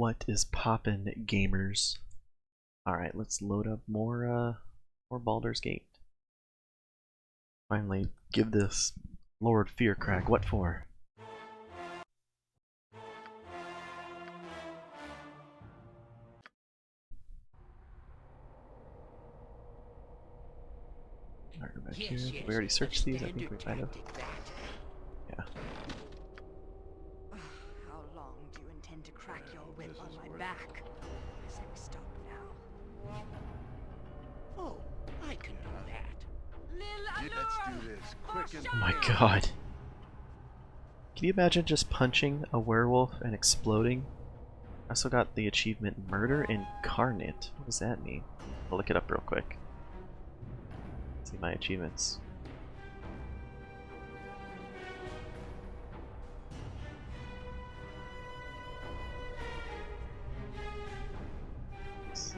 What is poppin', gamers? Alright, let's load up more Baldur's Gate. Finally, give this Lord Firkraag what for? Alright, we're back here. Did we already searched these? I think we might have. Yeah. How long do you intend to crack your whip on my back? I say we stop now. Oh, I can do that. Let's do this quick and Oh my god. Can you imagine just punching a werewolf and exploding? I also got the achievement Murder Incarnate. What does that mean? I'll look it up real quick. See my achievements.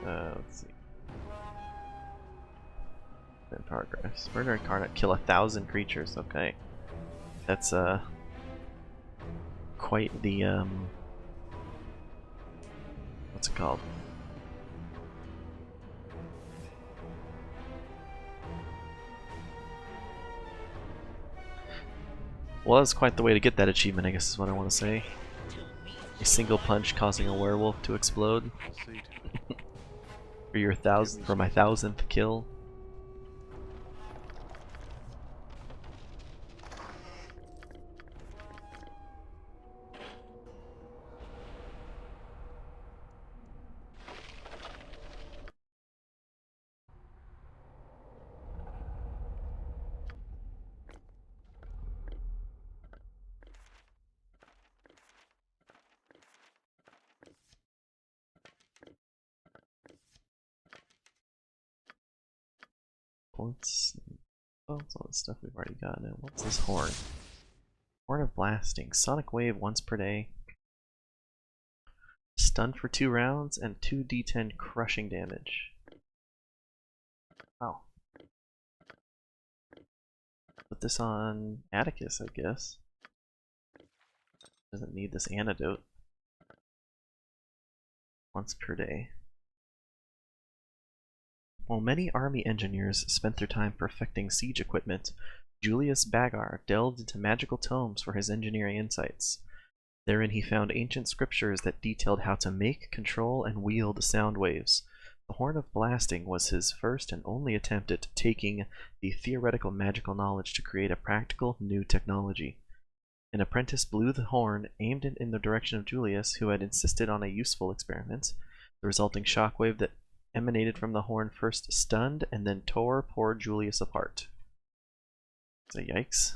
Let's see. In progress. Murder Incarnate. Kill 1,000 creatures. Okay. That's quite the what's it called? Well, that's quite the way to get that achievement, I guess is what I want to say. A single punch causing a werewolf to explode. For my 1,000th kill. What's all the stuff we've already gotten? What's this horn? Horn of Blasting. Sonic Wave once per day. Stun for 2 rounds and 2d10 crushing damage. Oh. Put this on Atticus, I guess. Doesn't need this antidote. Once per day. While many army engineers spent their time perfecting siege equipment, Julius Bagar delved into magical tomes for his engineering insights. Therein he found ancient scriptures that detailed how to make, control, and wield sound waves. The Horn of Blasting was his first and only attempt at taking the theoretical magical knowledge to create a practical new technology. An apprentice blew the horn, aimed it in the direction of Julius, who had insisted on a useful experiment. The resulting shockwave that emanated from the horn first stunned and then tore poor Julius apart. So yikes.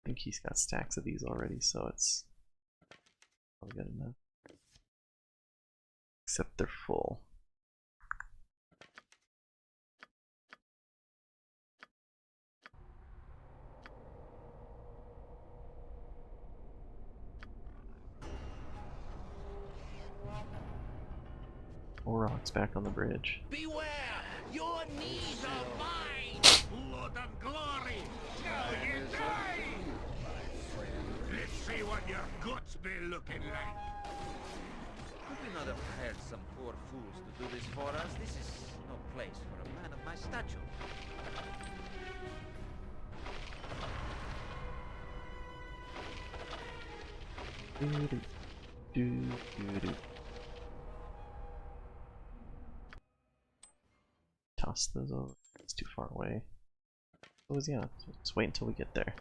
I think he's got stacks of these already, so it's probably good enough. Except they're full. More rocks back on the bridge. Beware! Your knees are mine! Blood and glory! Now you die! Let's see what your guts be looking like. Could we not have hired some poor fools to do this for us? This is no place for a man of my stature. Toss those over. It's too far away. What was yeah? Let's wait until we get there.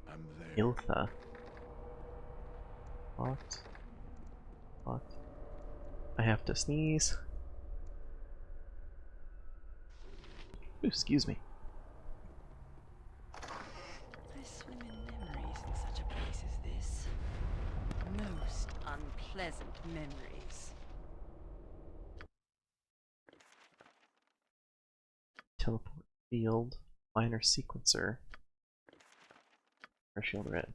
I'm there. Iltha. What? What? I have to sneeze. Ooh, excuse me. I swim in memories in such a place as this. teleport field, minor sequencer, or shield red.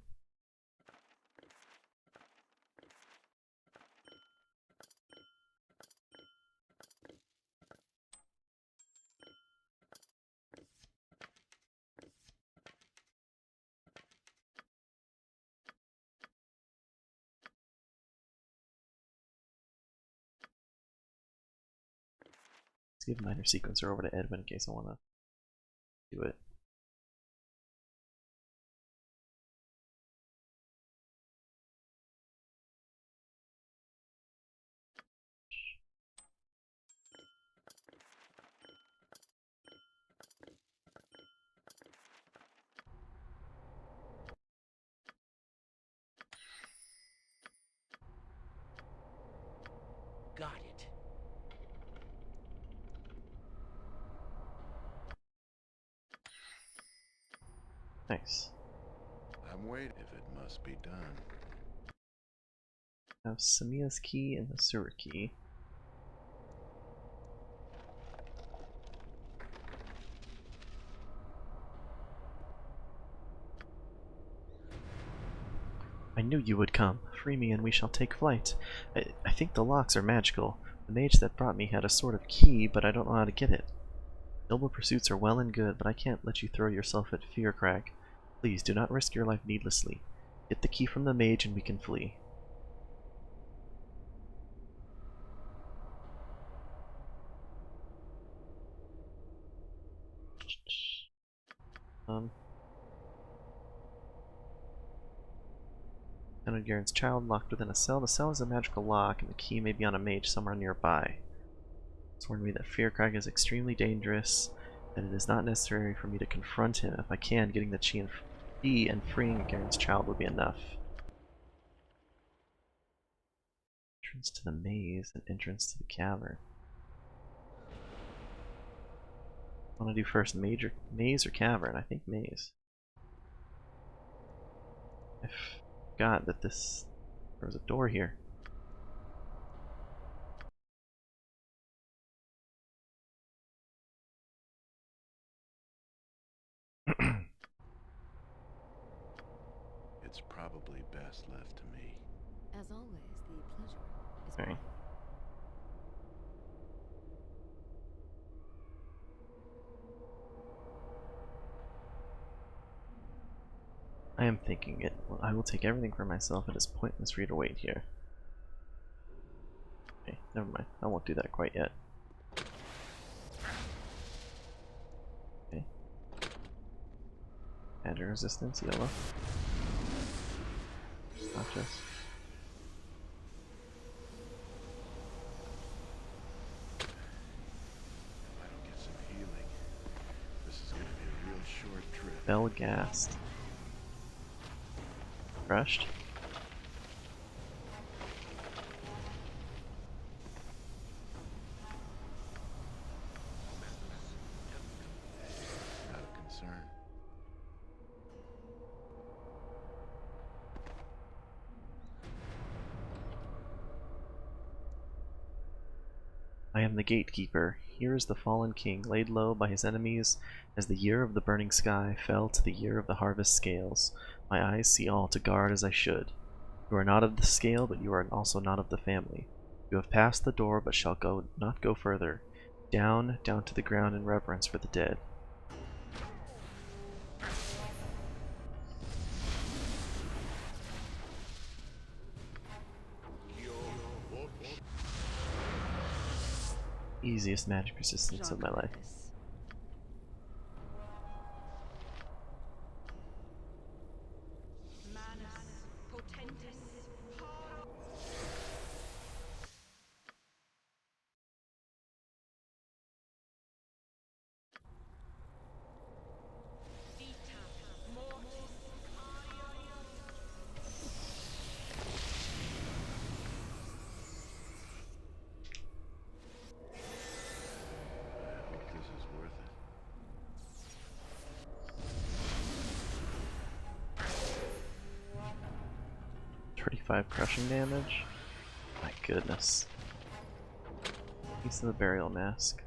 Let's give minor sequencer over to Edwin in case I want to do it. Got it. Nice. I'm waiting if it must be done. Now Samia's key and the sewer key. I knew you would come. Free me and we shall take flight. I think the locks are magical. The mage that brought me had a sort of key, but I don't know how to get it. Noble pursuits are well and good, but I can't let you throw yourself at Firkraag. Please, do not risk your life needlessly. Get the key from the mage and we can flee. Garen's child locked within a cell. The cell is a magical lock, and the key may be on a mage somewhere nearby. It's warned me that Firkraag is extremely dangerous, and it is not necessary for me to confront him. If I can, getting the key and freeing Garen's child would be enough. Entrance to the maze and entrance to the cavern. I want to do first maze or cavern? I think maze. I forgot that there was a door here. It's probably best left to me. As always, the pleasure is Okay. mine. I am thinking it. Well, I will take everything for myself. It is pointless for you to wait here. Okay, never mind. I won't do that quite yet. Okay. Add your resistance, yellow. Not just. If I don't get some healing, this is gonna be a real short trip. Bell gassed. Crushed. Out of concern. I am the gatekeeper. Here is the fallen king, laid low by his enemies, as the year of the burning sky fell to the year of the harvest scales. My eyes see all to guard as I should. You are not of the scale, but you are also not of the family. You have passed the door, but shall not go further. Down, down to the ground in reverence for the dead. Easiest magic resistance of my life. I hope this is worth it. 35 crushing damage. My goodness. Piece of the burial mask.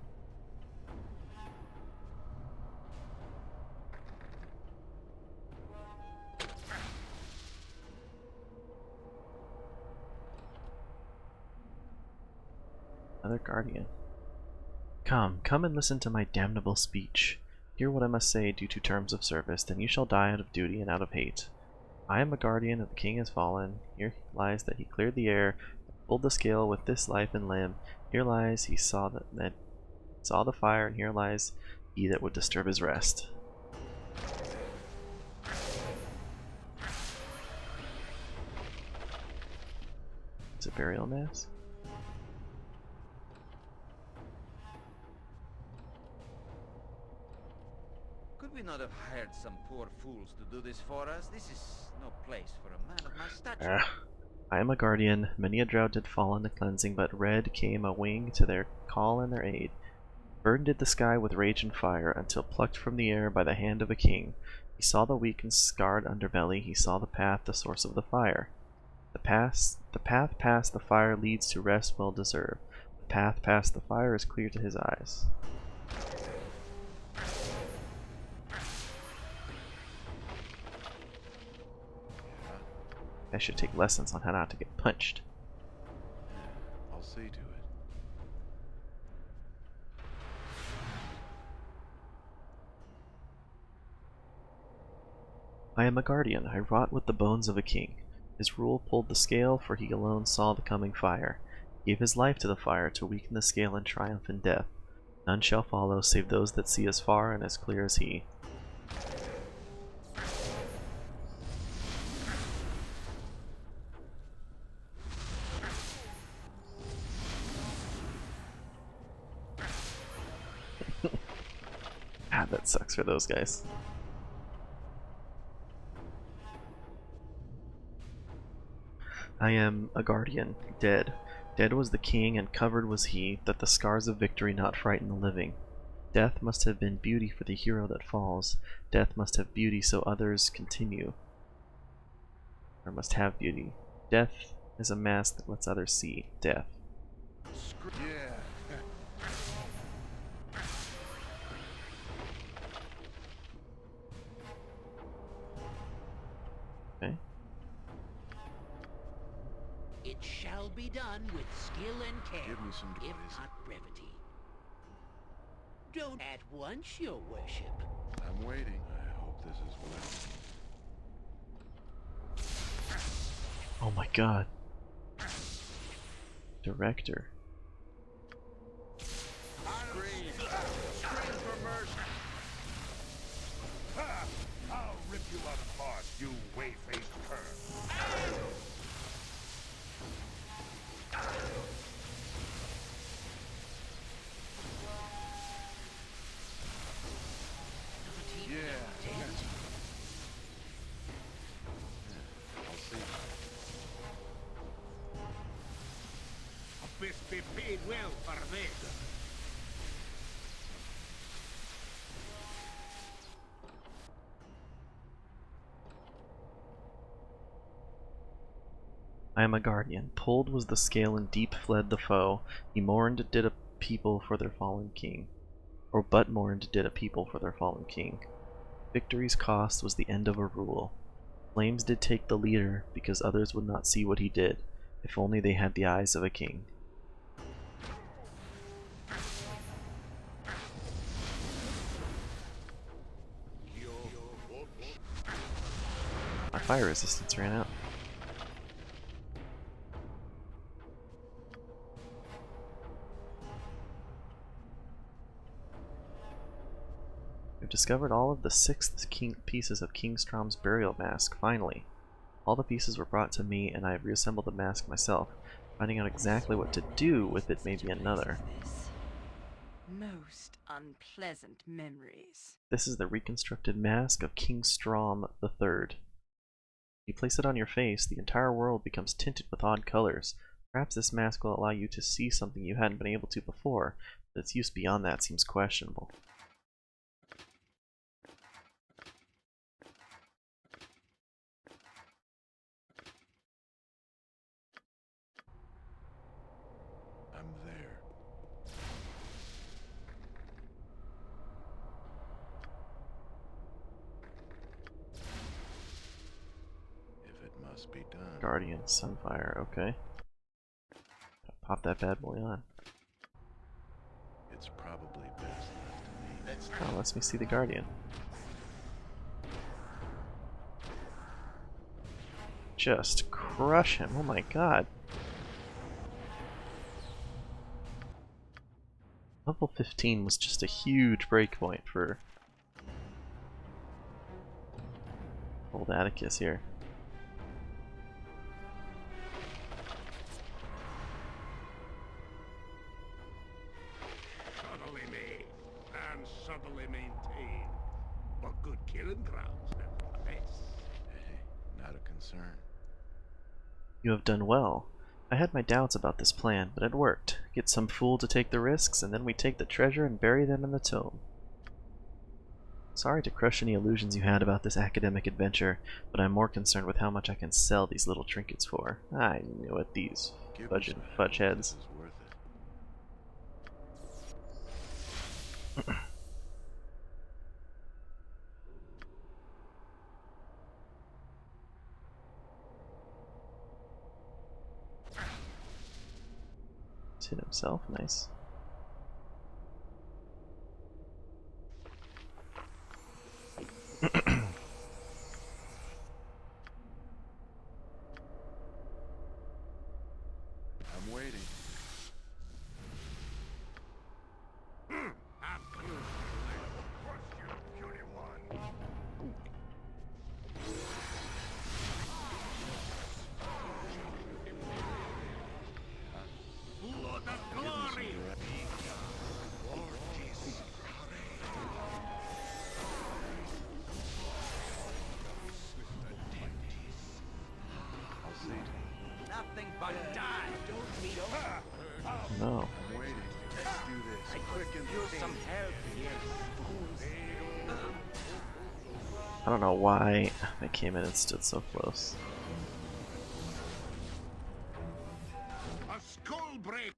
Another guardian. Come and listen to my damnable speech. Hear what I must say due to terms of service, then you shall die out of duty and out of hate. I am a guardian of the king has fallen. Here lies that he cleared the air, pulled the scale with this life and limb. Here lies he saw that saw the fire, and here lies he that would disturb his rest. Is it burial mass? Could we not have hired some poor fools to do this for us? This is no place for a man of my stature. I am a guardian. Many a drought did fall on the cleansing, but red came a wing to their call and their aid. Burned did the sky with rage and fire, until plucked from the air by the hand of a king. He saw the weak and scarred underbelly, he saw the path, the source of the fire. The path past the fire leads to rest well deserved. The path past the fire is clear to his eyes. I should take lessons on how not to get punched. I'll see to it. I am a guardian. I wrought with the bones of a king. His rule pulled the scale, for he alone saw the coming fire. He gave his life to the fire to weaken the scale and triumph in death. None shall follow save those that see as far and as clear as he. Ah, that sucks for those guys. I am a guardian, dead. Dead was the king, and covered was he, that the scars of victory not frighten the living. Death must have been beauty for the hero that falls. Death must have beauty so others continue. Or must have beauty. Death is a mask that lets others see death. Yeah. Okay. It shall be done with skill and care, Give me some if druids. not brevity. Don't at once, your worship. I'm waiting. I hope this is what. Oh my god. Director. Scream for mercy. Ha! I'll rip you apart, you way-faced cur. Yeah. I'll see. Best be paid well for this. I am a guardian. Pulled was the scale and deep fled the foe. He mourned did a people for their fallen king. Or but mourned did a people for their fallen king. Victory's cost was the end of a rule. Flames did take the leader, because others would not see what he did, if only they had the eyes of a king. My fire resistance ran out. We've discovered all of the 6 pieces of King Strom's burial mask, finally. All the pieces were brought to me, and I have reassembled the mask myself. Finding out exactly what to do with it may be another. Most unpleasant memories. This is the reconstructed mask of King Strom III. You place it on your face, the entire world becomes tinted with odd colors. Perhaps this mask will allow you to see something you hadn't been able to before, but its use beyond that seems questionable. I'm there. If it must be done. Guardian, Sunfire, okay. Pop that bad boy on. Oh, lets me see the Guardian. Just crush him. Oh my god. Level 15 was just a huge breakpoint for old Atticus here. Subtly made and subtly maintained. But good killing grounds nevertheless. Hey, not a concern. You have done well. I had my doubts about this plan, but it worked. Get some fool to take the risks, and then we take the treasure and bury them in the tome. Sorry to crush any illusions you had about this academic adventure, but I'm more concerned with how much I can sell these little trinkets for. I knew it, these fudge and fudge heads. This is worth it. Hit himself, nice. I'm waiting. Lord of glory! I'll see. Nothing but die. Don't meet her. No. I'm waiting. Let's do this. I Quick could and use clean. some help here. I don't know why I came in and stood so close. A skull break!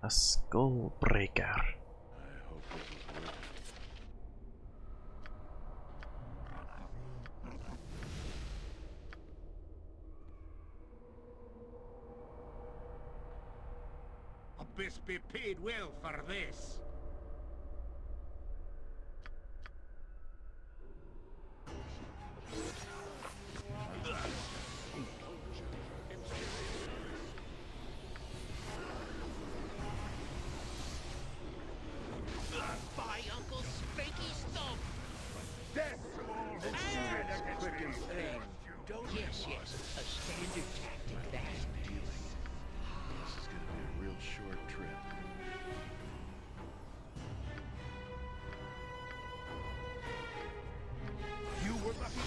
A skull breaker. I hope this is worth it. Abyss be paid well for this. By Uncle Spanky Stump. Quick and clean. Yes, a standard tactic that. This is gonna be a real short trip. You were lucky.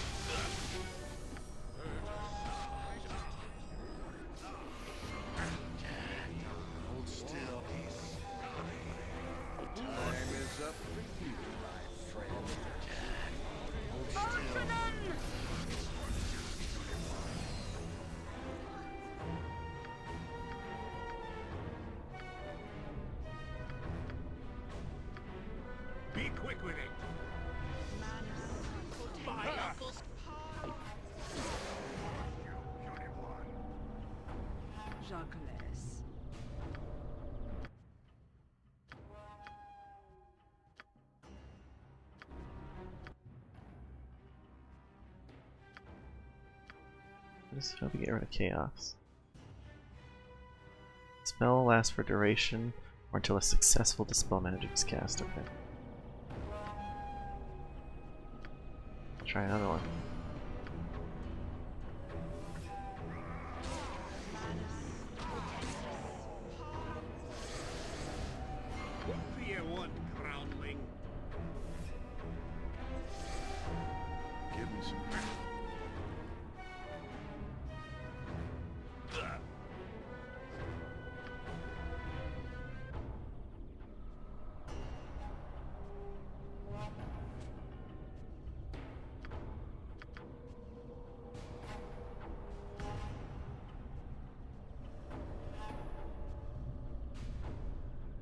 Hold still. Time is up for you, my friend. Hold still. Be quick with it. By Uncle Jacques. Just how to get rid of chaos. Spell lasts for duration or until a successful dispel magic is cast. Okay. Try another one. What do you want, groundling? Give me some.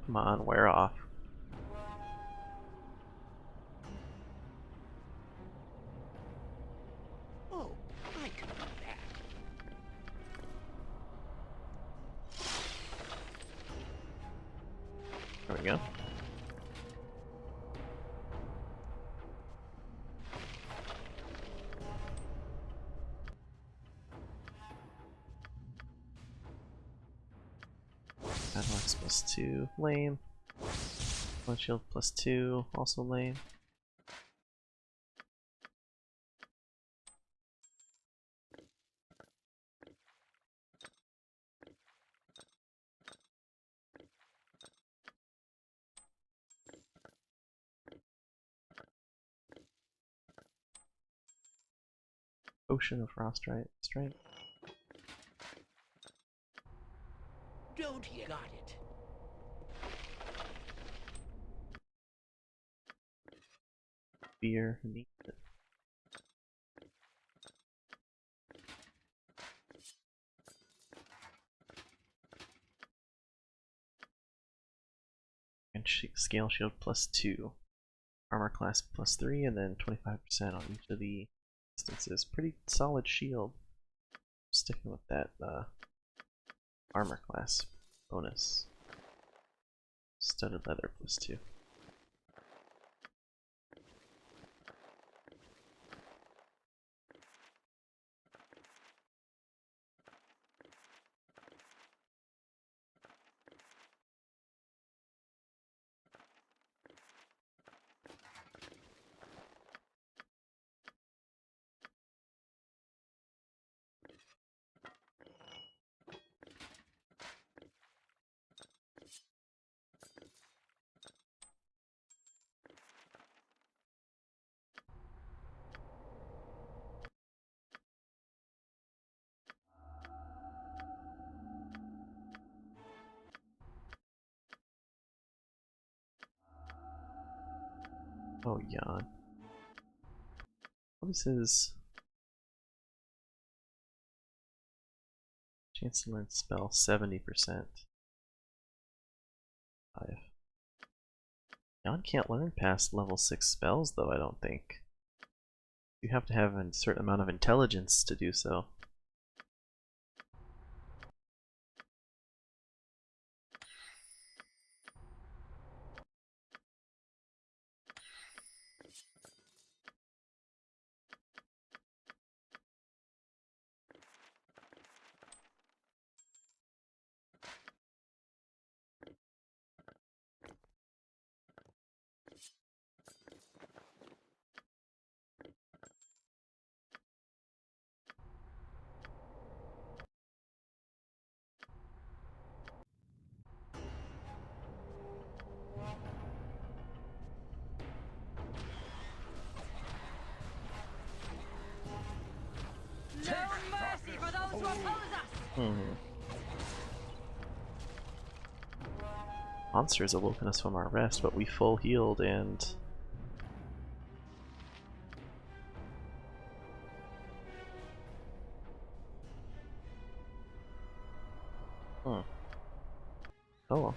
Come on, wear off. Oh, I can do that. There we go. Padlocks +2, lame. One shield +2, also lame. Ocean of Frostbite Strength. Don't you got it? Fear, need it. And scale shield +2. Armor class +3, and then 25% on each of the instances. Pretty solid shield. Sticking with that armor class bonus. Studded leather +2. Oh, yawn. What is his chance to learn spell? 70%. 5. Yawn can't learn past level 6 spells, though, I don't think. You have to have a certain amount of intelligence to do so. No mercy for those who oppose us! Monsters awoken us from our rest, but we full healed and... Oh. I hope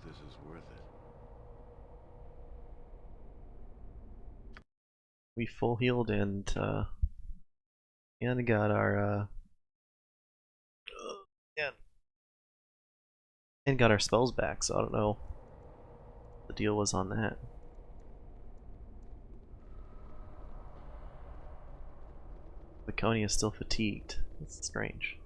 this is worth it. We full healed and got our and got our spells back, so I don't know what the deal was on that. Laconia is still fatigued. That's strange.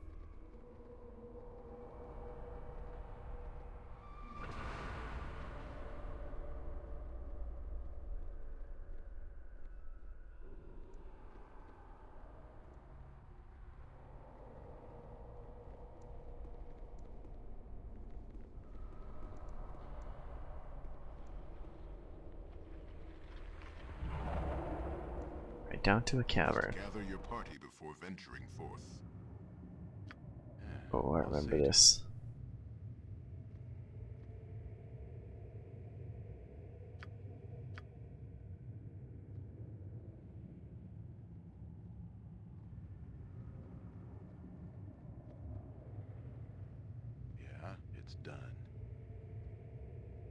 Right down to a cavern. Gather your party before venturing forth. Oh, I remember this. Yeah, it's done.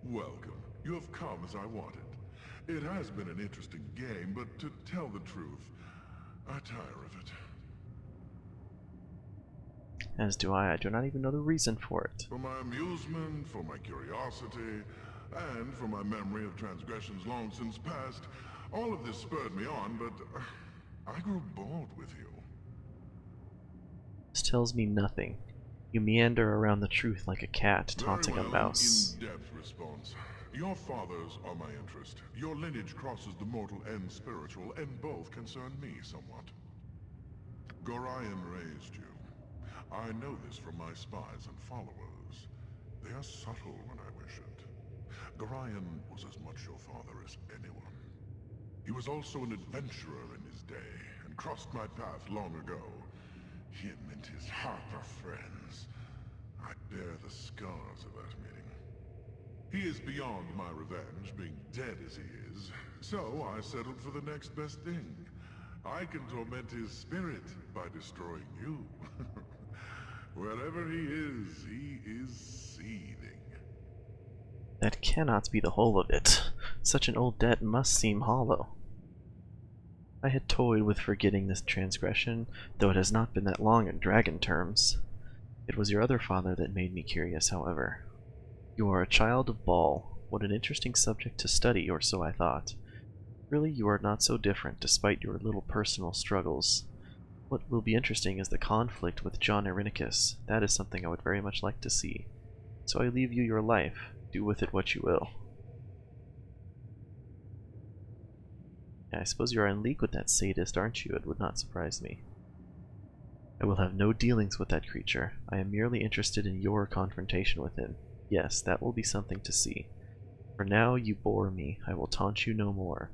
Welcome. You have come as I wanted. It has been an interesting game, but to tell the truth, I tire of it. As do I. I do not even know the reason for it. For my amusement, for my curiosity, and for my memory of transgressions long since past, all of this spurred me on, but I grew bored with you. This tells me nothing. You meander around the truth like a cat taunting Very a well, mouse. an in-depth response. Your fathers are my interest. Your lineage crosses the mortal and spiritual, and both concern me somewhat. Gorion raised you. I know this from my spies and followers. They are subtle when I wish it. Gorion was as much your father as anyone. He was also an adventurer in his day, and crossed my path long ago. Him and his harp are friends. I bear the scars of that meeting. He is beyond my revenge, being dead as he is, so I settled for the next best thing. I can torment his spirit by destroying you. Wherever he is seething. That cannot be the whole of it. Such an old debt must seem hollow. I had toyed with forgetting this transgression, though it has not been that long in dragon terms. It was your other father that made me curious, however. You are a child of Baal. What an interesting subject to study, or so I thought. Really, you are not so different, despite your little personal struggles. What will be interesting is the conflict with John Irenicus. That is something I would very much like to see. So I leave you your life. Do with it what you will. Yeah, I suppose you are in league with that sadist, aren't you? It would not surprise me. I will have no dealings with that creature. I am merely interested in your confrontation with him. Yes, that will be something to see. For now, you bore me. I will taunt you no more.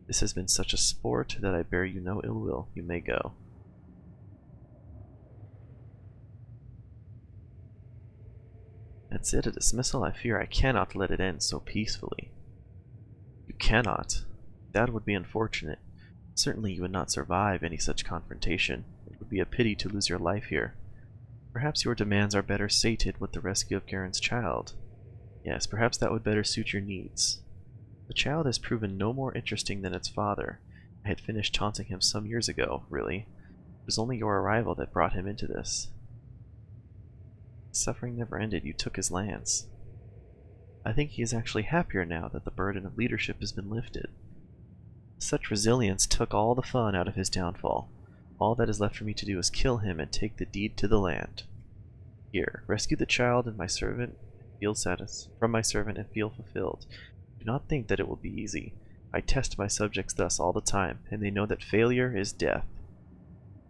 This has been such a sport that I bear you no ill will. You may go. That's it, a dismissal? I fear I cannot let it end so peacefully. You cannot. That would be unfortunate. Certainly you would not survive any such confrontation. It would be a pity to lose your life here. Perhaps your demands are better sated with the rescue of Garen's child. Yes, perhaps that would better suit your needs. The child has proven no more interesting than its father. I had finished taunting him some years ago, really. It was only your arrival that brought him into this. His suffering never ended. You took his lands. I think he is actually happier now that the burden of leadership has been lifted. Such resilience took all the fun out of his downfall. All that is left for me to do is kill him and take the deed to the land. Here, rescue the child and my servant, from my servant and feel fulfilled. Do not think that it will be easy. I test my subjects thus all the time, and they know that failure is death.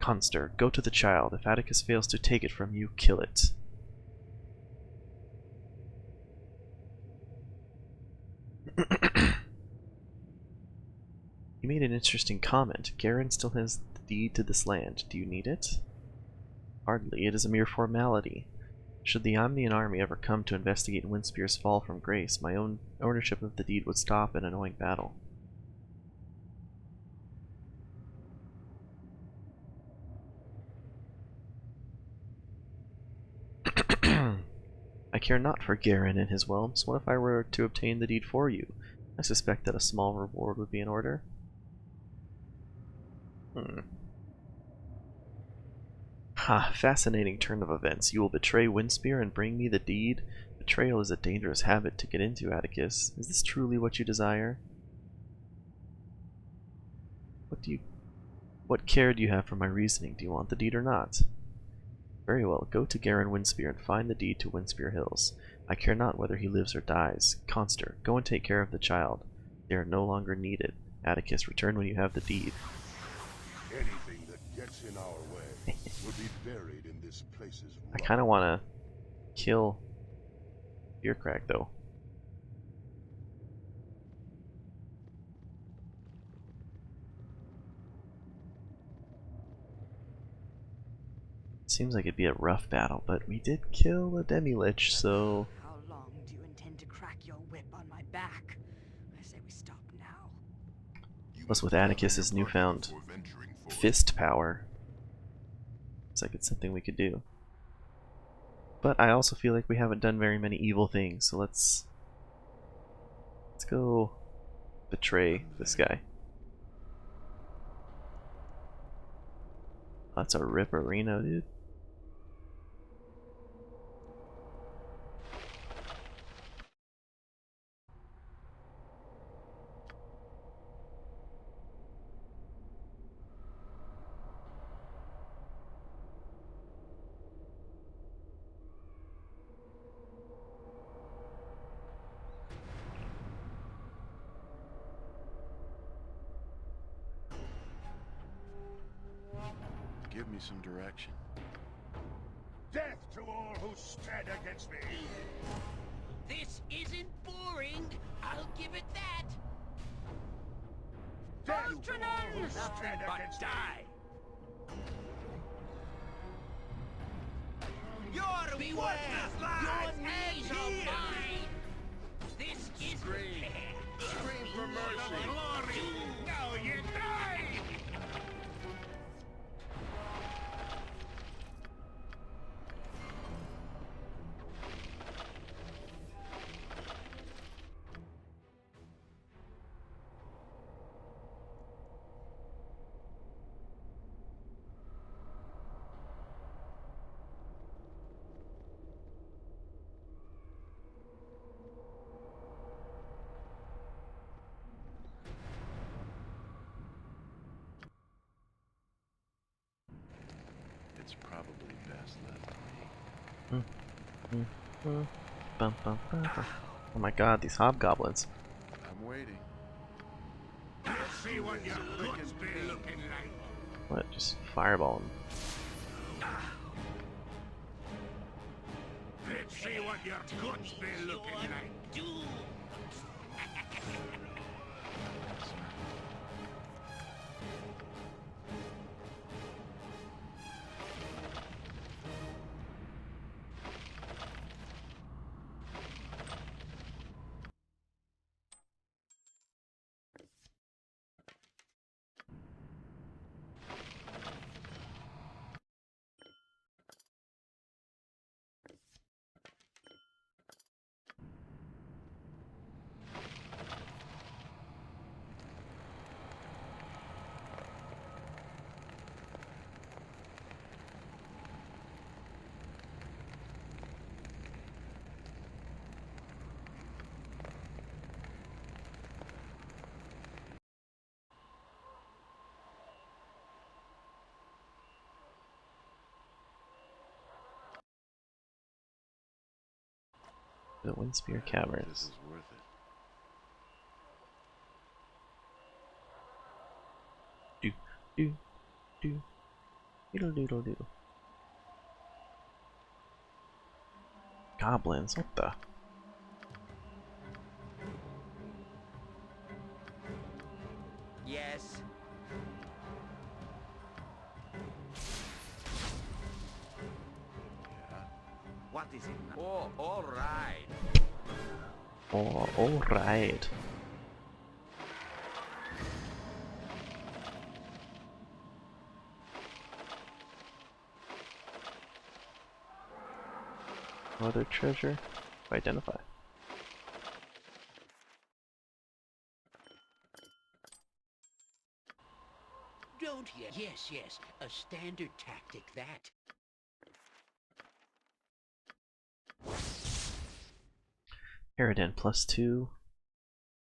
Conster, go to the child. If Atticus fails to take it from you, kill it. You made an interesting comment. Garen still has the deed to this land. Do you need it? Hardly. It is a mere formality. Should the Omnian army ever come to investigate Windspear's fall from grace, my own ownership of the deed would stop an annoying battle. I care not for Garen and his whelps. What if I were to obtain the deed for you? I suspect that a small reward would be in order. Ha, fascinating turn of events. You will betray Windspear and bring me the deed? Betrayal is a dangerous habit to get into, Atticus. Is this truly what you desire? What care do you have for my reasoning? Do you want the deed or not? Very well, go to Garen Windspear and find the deed to Windspear Hills. I care not whether he lives or dies. Conster, go and take care of the child. They are no longer needed. Atticus, return when you have the deed. Anything that gets in our way will be buried in this place's I kind of want to kill Firkraag, though. Seems like it'd be a rough battle, but we did kill a demi-lich, so... How long do you intend to crack your whip on my back? I say we stop now. Plus with Atticus's newfound fist power, it's like it's something we could do. But I also feel like we haven't done very many evil things, so let's go betray this guy. That's a rip arena, dude. give me some direction. Death to all who stand against me! This isn't boring. I'll give it that. Death to all who stand But against die. You're beware. Your knees are mine. This is Scream! Scream for mercy! glory! Now you die! It's probably best left me. Bum, bum, bum, bum. Oh my god, these hobgoblins. I'm waiting. Let's see what your guts be looking like. What? Just fireball them. Let's see what your guts be looking like. The Windspear This Caverns. is worth it. Do, do, doodle doodle doodle. Goblins, what the? Yes. Yeah. What is it now? Oh, all right. Oh, alright. Other treasure? Identify. Don't you? Yes, yes. A standard tactic, that. Paradigm +2.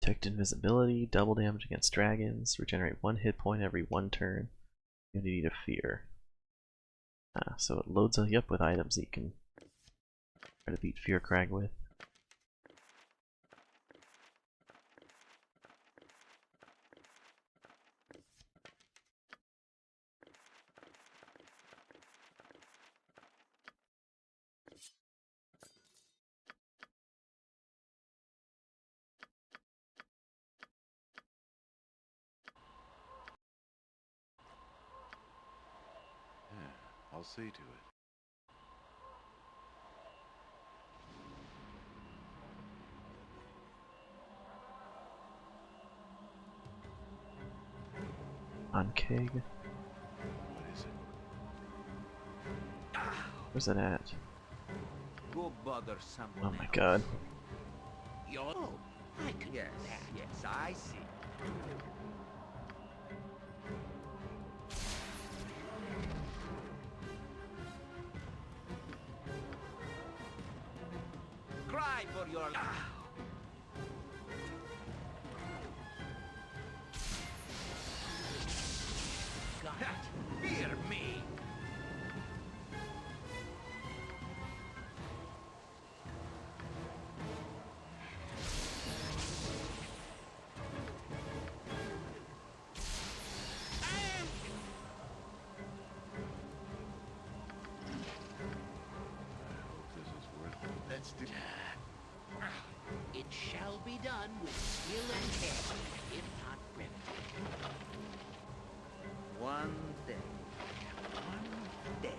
Detect invisibility, double damage against dragons, regenerate 1 hit point every 1 turn. Immunity to fear. So it loads you up with items that you can try to beat Firkraag with. Yeah, I'll see to it. On Keg. What is it? Where's it at? Go bother someone Oh my else. god. Oh, I can Yes, do that. yes, I see. Cry for your life. Got it. Fear me. chance to... It shall be done with skill and care, if not brevity. One day. One day.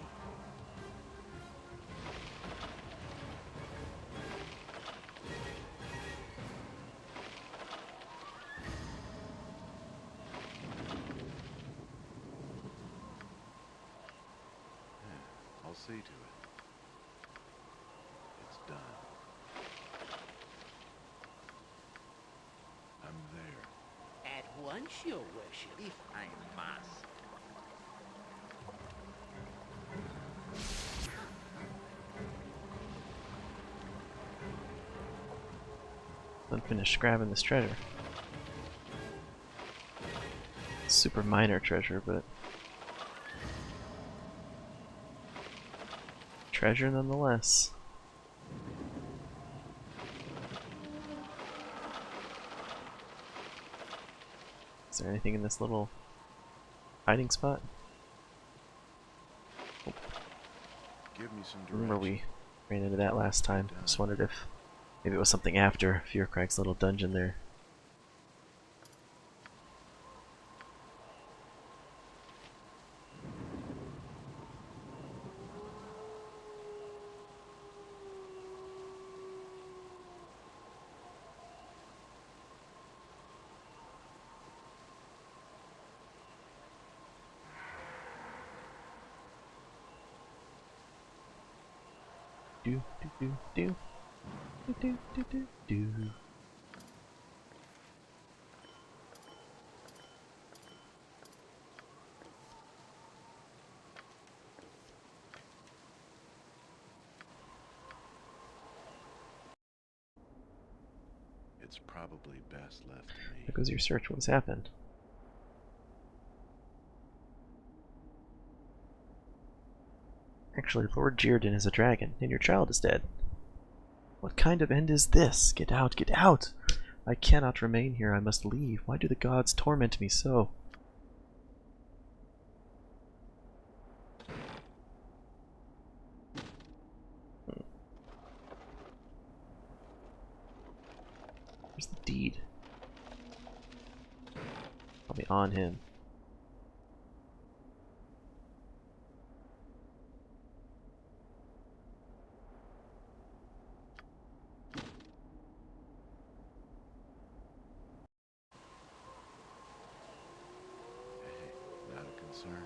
I'll see to it. It's done. I'm there. At once, your worship. If I must. Unfinished grabbing this treasure. Super minor treasure, but treasure nonetheless. Is there anything in this little hiding spot? Oh. Give me some direction. Remember we ran into that last time. Just wondered if maybe it was something after Firkraag's little dungeon there. Do do do do do do do do do. It's probably best left to me. There goes your search. What's happened? Actually, Lord Jirdan is a dragon, and your child is dead. What kind of end is this? Get out, get out! I cannot remain here, I must leave. Why do the gods torment me so? Where's the deed? Probably on him. Not a concern.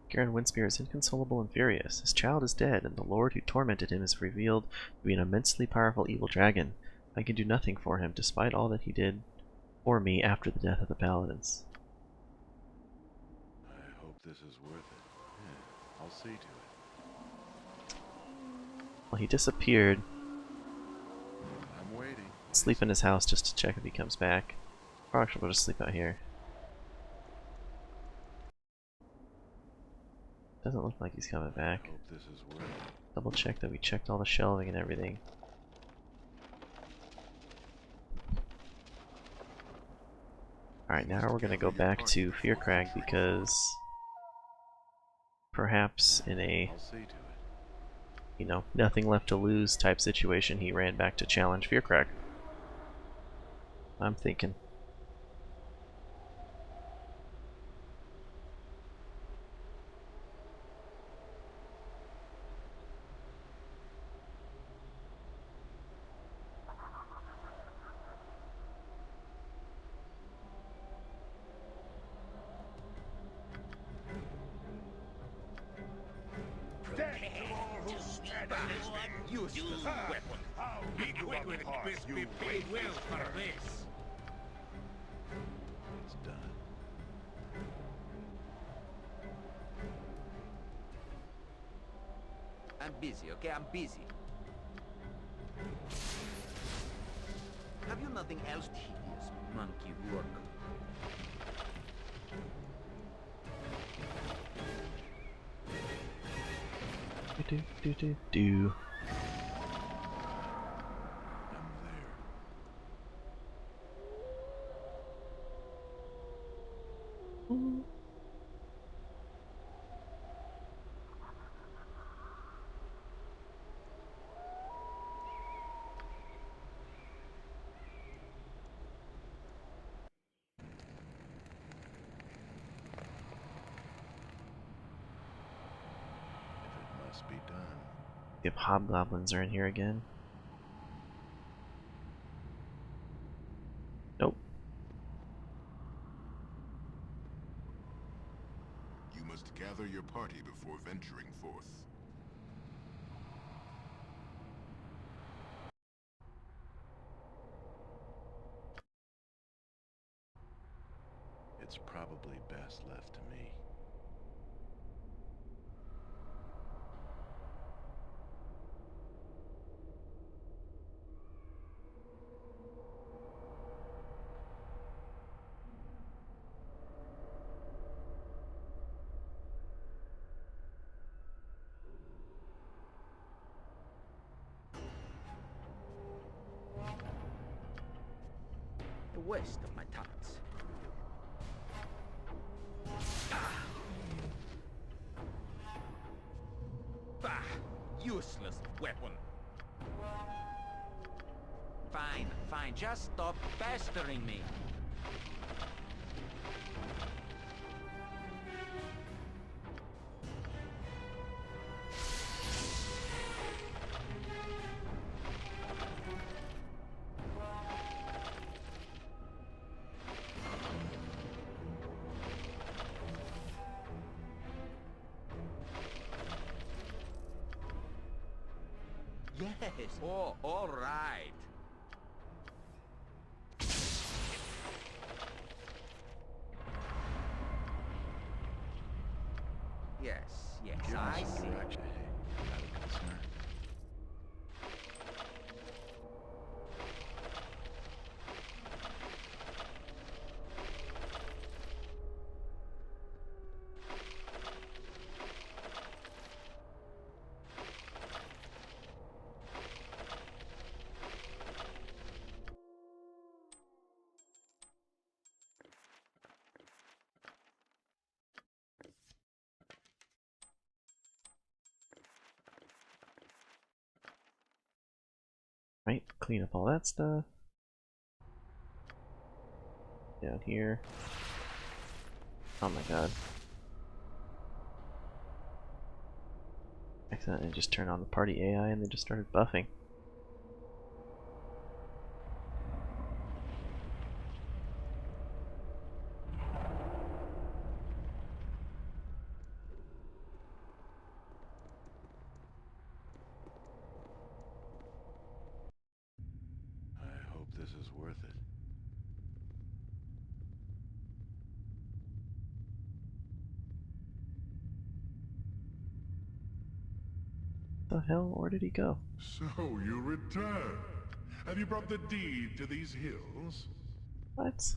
Garen Windspear is inconsolable and furious. His child is dead, and the lord who tormented him is revealed to be an immensely powerful evil dragon. I can do nothing for him, despite all that he did for me after the death of the paladins. I hope this is worth it. Yeah, I'll see to it. Well, he disappeared. I'm waiting. Sleep in his house just to check if he comes back. Or actually, we'll just sleep out here. Doesn't look like he's coming I back. hope this is worth it. Double check that we checked all the shelving and everything. Alright, now we're gonna go back to Firkraag because perhaps in a, I'll see to it. you know, nothing left to lose type situation, he ran back to challenge Firkraag. I'm thinking. Useless weapon. Be quick with it, must be paid well for this. It's done. I'm busy, okay? I'm busy. Have you nothing else tedious, monkey work? Do do do do. I'm If it must be done. If hobgoblins are in here again. Nope. You must gather your party before venturing forth. It's probably best left to me. A waste of my talents. Bah! Useless weapon. Fine, fine. Just stop pestering me. Yes. Oh, all right. Yes, yes, Give me I some see. direction. Not a concern. Right, clean up all that stuff. Down here. Oh my god. Accidentally just turned on the party AI and they just started buffing. I hope this is worth it. The hell? Where did he go? So you return. Have you brought the deed to these hills? What?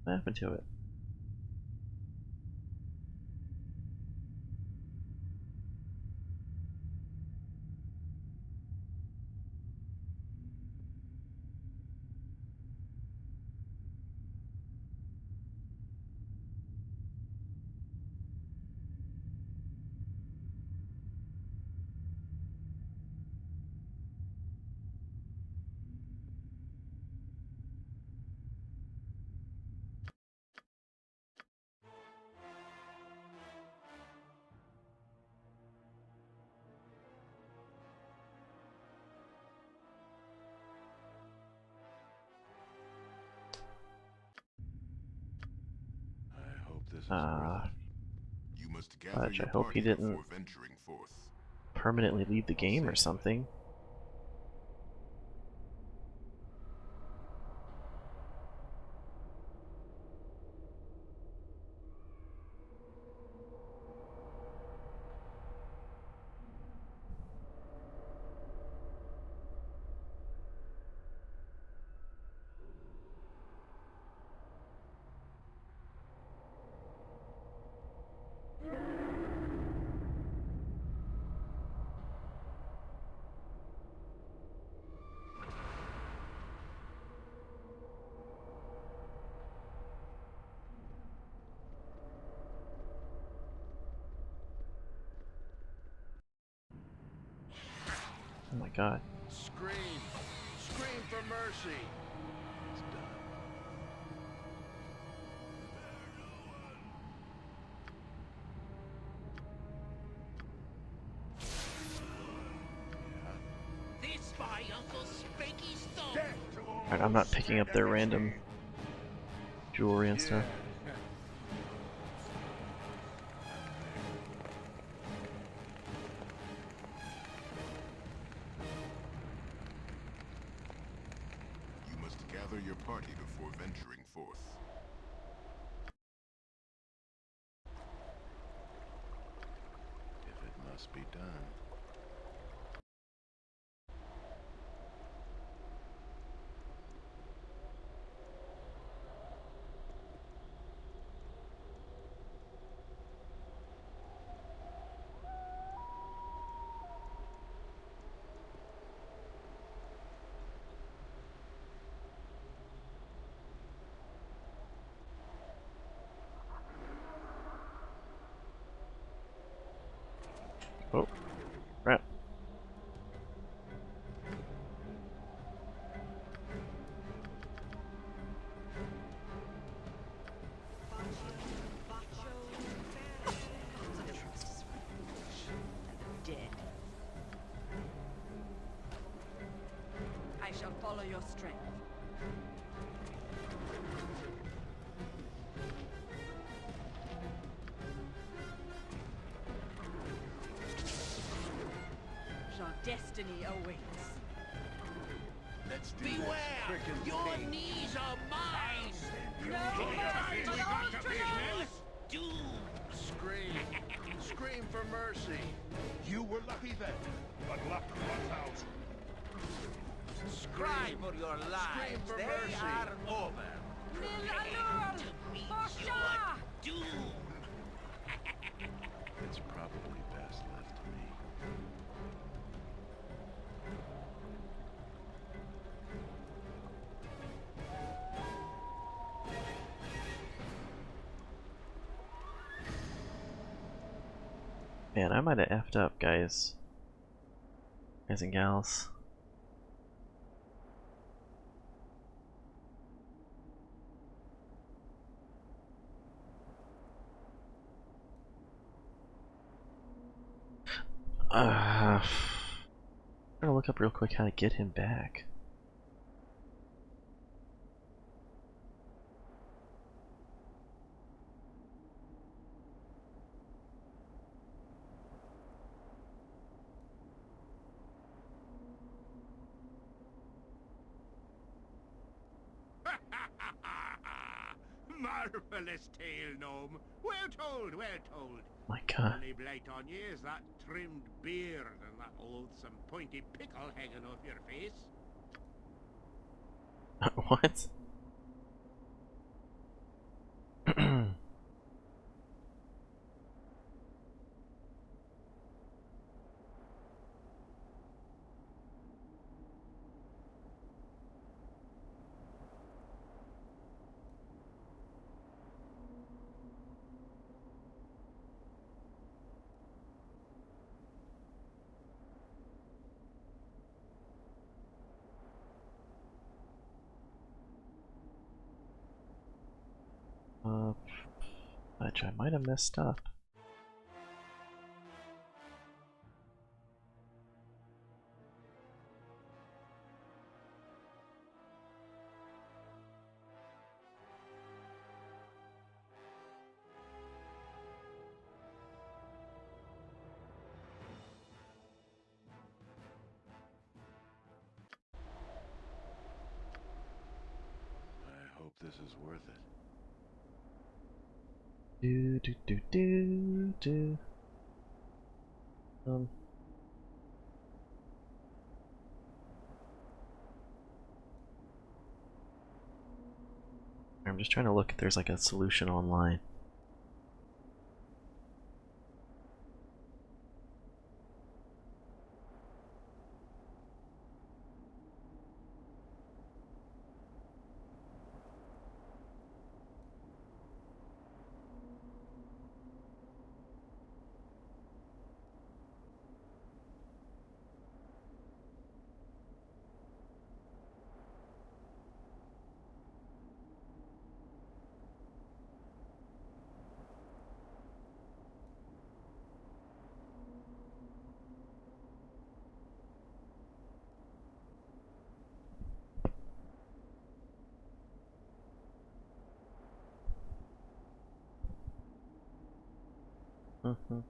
What happened to it? I hope this is worth it. You must gather Fudge, your I hope he party didn't before venturing forth. permanently leave the game or something. god. Scream! Scream for mercy! It's done. This by Uncle Spanky's thumb. Alright, I'm not picking up their random jewelry and stuff. You must gather your party before venturing forth. If it must be done. Oh, crap. Dead. I shall follow your strength. Your destiny awaits. Let's do Beware! this. Frickin' Your thing. knees are mine! No! Time we got to Baldur! business! Doom! Scream! Scream for mercy! You were lucky then, but luck runs out. Cry for your lives. for They mercy. are over. Lil Alur! To meet Forsha! your doom! It's probably best left to me. Man, I might have effed up, guys. Guys and gals. I'm gonna look up real quick how to get him back. Marvelous tale, gnome. Well told, well told. My god. Only blight on you is that trimmed beard and that loathsome pointy pickle hanging off your face. What? Which I might have messed up. I hope this is worth it. Do do do do do. I'm just trying to look if there's like a solution online. Mm-hmm.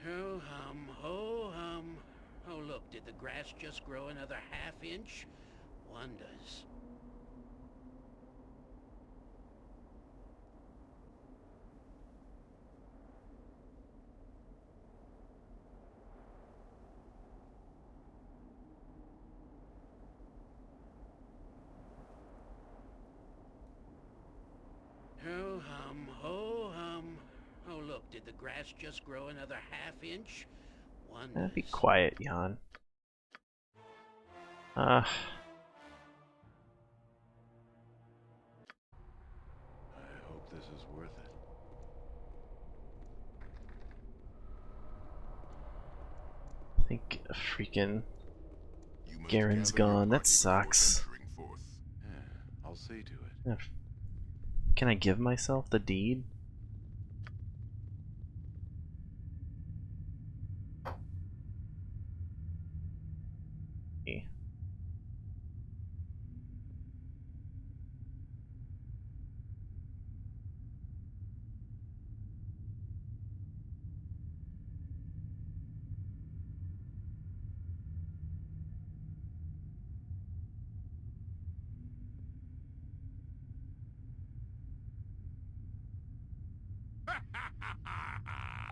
Ho hum, ho hum. Oh look, did the grass just grow another half-inch? Wonders. Ho hum, ho hum. Oh look, did the grass just grow another half-inch? Wonders. Be quiet, Jan. I hope this is worth it. I think freaking You must Garen's gather your gone. That party before sucks. venturing forth. Yeah, I'll see to it. Can I give myself the deed?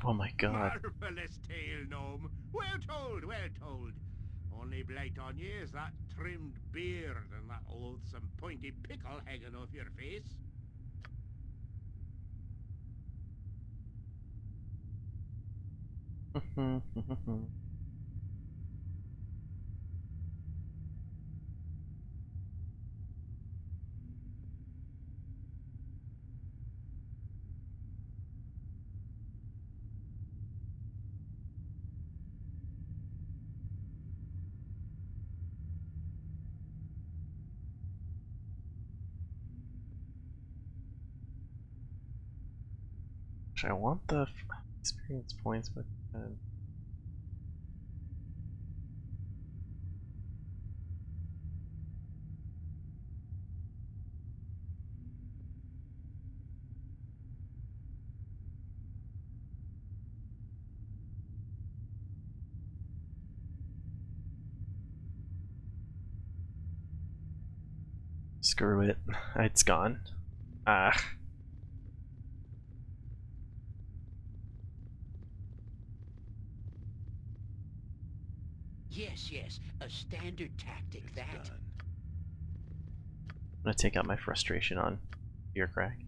Oh my god. Marvelous tale, gnome. Well told, well told. Only blight on ye is that trimmed beard and that loathsome pointy pickle hanging off your face. I want the experience points, but screw it. It's gone. Ah. Yes, yes, a standard tactic, It's that. done. I'm gonna take out my frustration on Firkraag.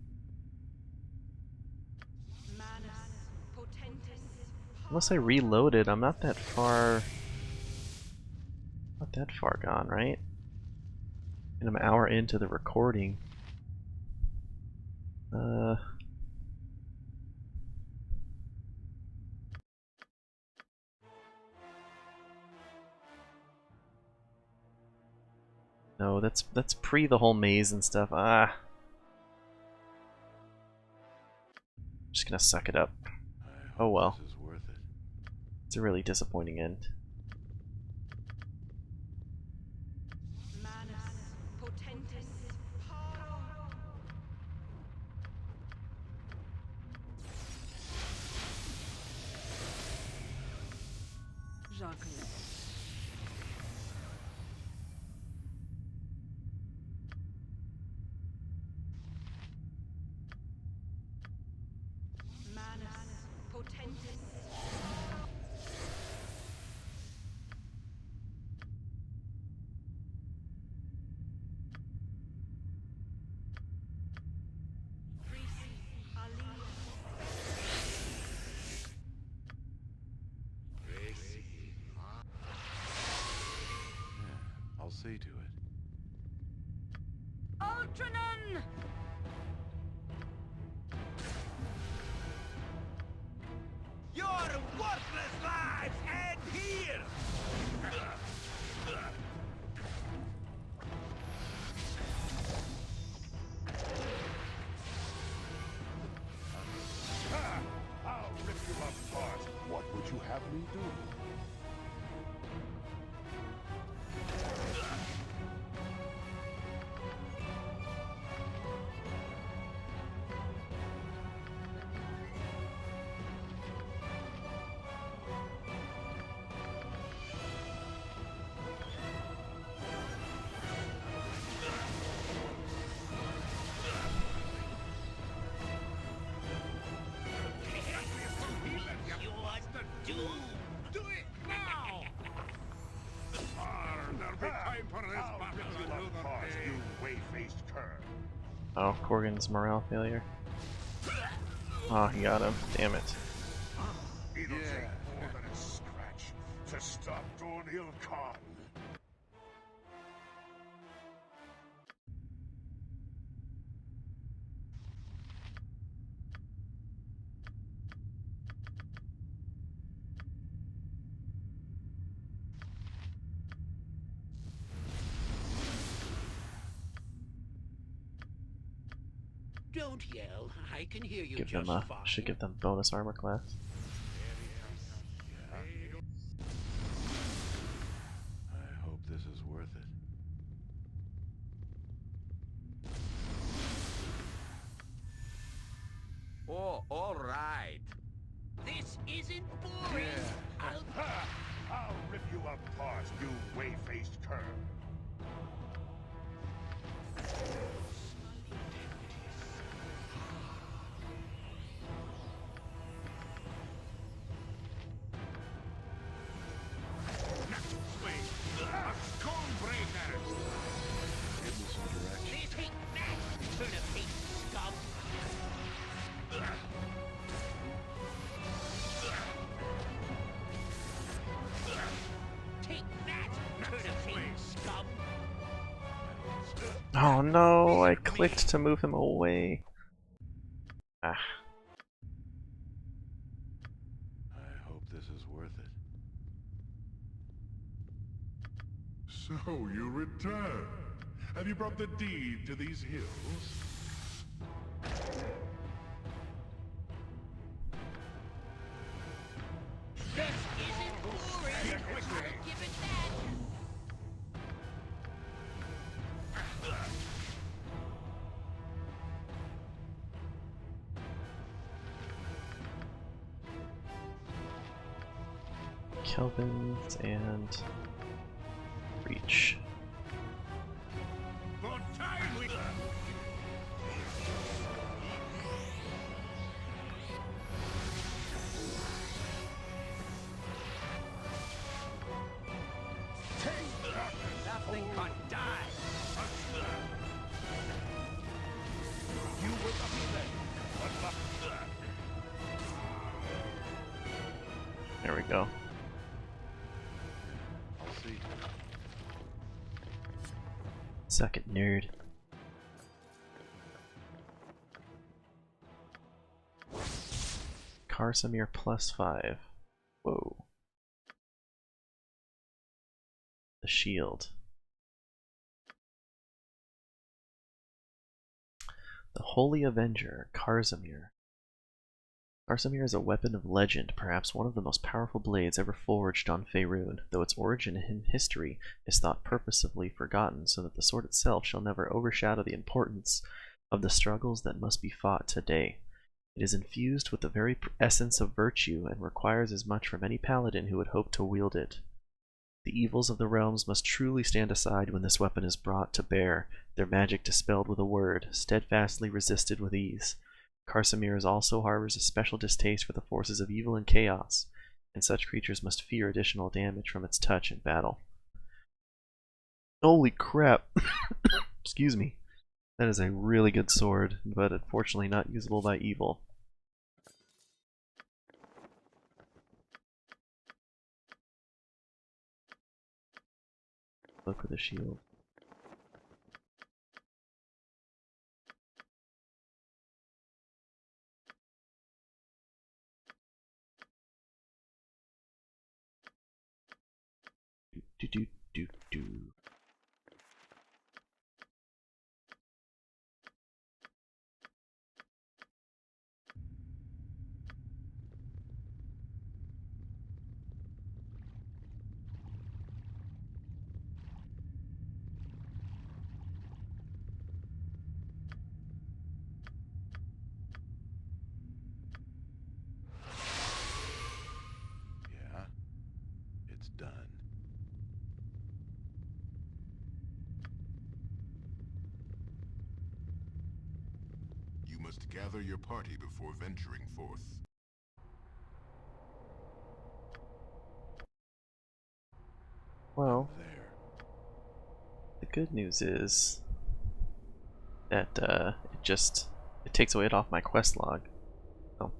Unless I reloaded, I'm not that far. Not that far gone, right? And I'm an hour into the recording. No, that's pre the whole maze and stuff. Ah. Just gonna suck it up. I Oh hope well. this is worth it. It's a really disappointing end. Yeah, I'll see to it. Ultranon! Your worthless lives end here! I'll rip you apart. What would you have me do? Do it now! There'll be time for this I'll battle rip you another apart, day. you way-faced cur. Oh, Corgan's morale failure. Oh, he got him. Damn it. It'll take more than a scratch to stop Dornhill Khan. Don't yell. I can hear you Give just them fine. should give them bonus armor class. I hope this is worth it. Oh, all right. This isn't boring. I'll rip you apart, you way-faced cur. Give me some direction. Take that, turnip-pate scum. Take that, turnip-pate scum. Oh no, I clicked to move him away. Ah. I hope this is worth it. So you return. Have you brought the deed to these hills? This isn't boring. I'll give it that. Kelvins and Reach. For time we... Nothing can die. You will be ready. There we go. I'll see. Second nerd. Karsamir +5. Whoa. The shield. The Holy Avenger, Karsamir. Karsamir is a weapon of legend, perhaps one of the most powerful blades ever forged on Faerun, though its origin in history is thought purposefully forgotten so that the sword itself shall never overshadow the importance of the struggles that must be fought today. It is infused with the very essence of virtue and requires as much from any paladin who would hope to wield it. The evils of the realms must truly stand aside when this weapon is brought to bear, their magic dispelled with a word, steadfastly resisted with ease. Karsamir also harbors a special distaste for the forces of evil and chaos, and such creatures must fear additional damage from its touch in battle. Holy crap! Excuse me. That is a really good sword, but unfortunately not usable by evil. Look with a shield. Do do do do. Yeah, it's done. You must gather your party before venturing forth. Well, There. the good news is that it takes away it off my quest log. Oh.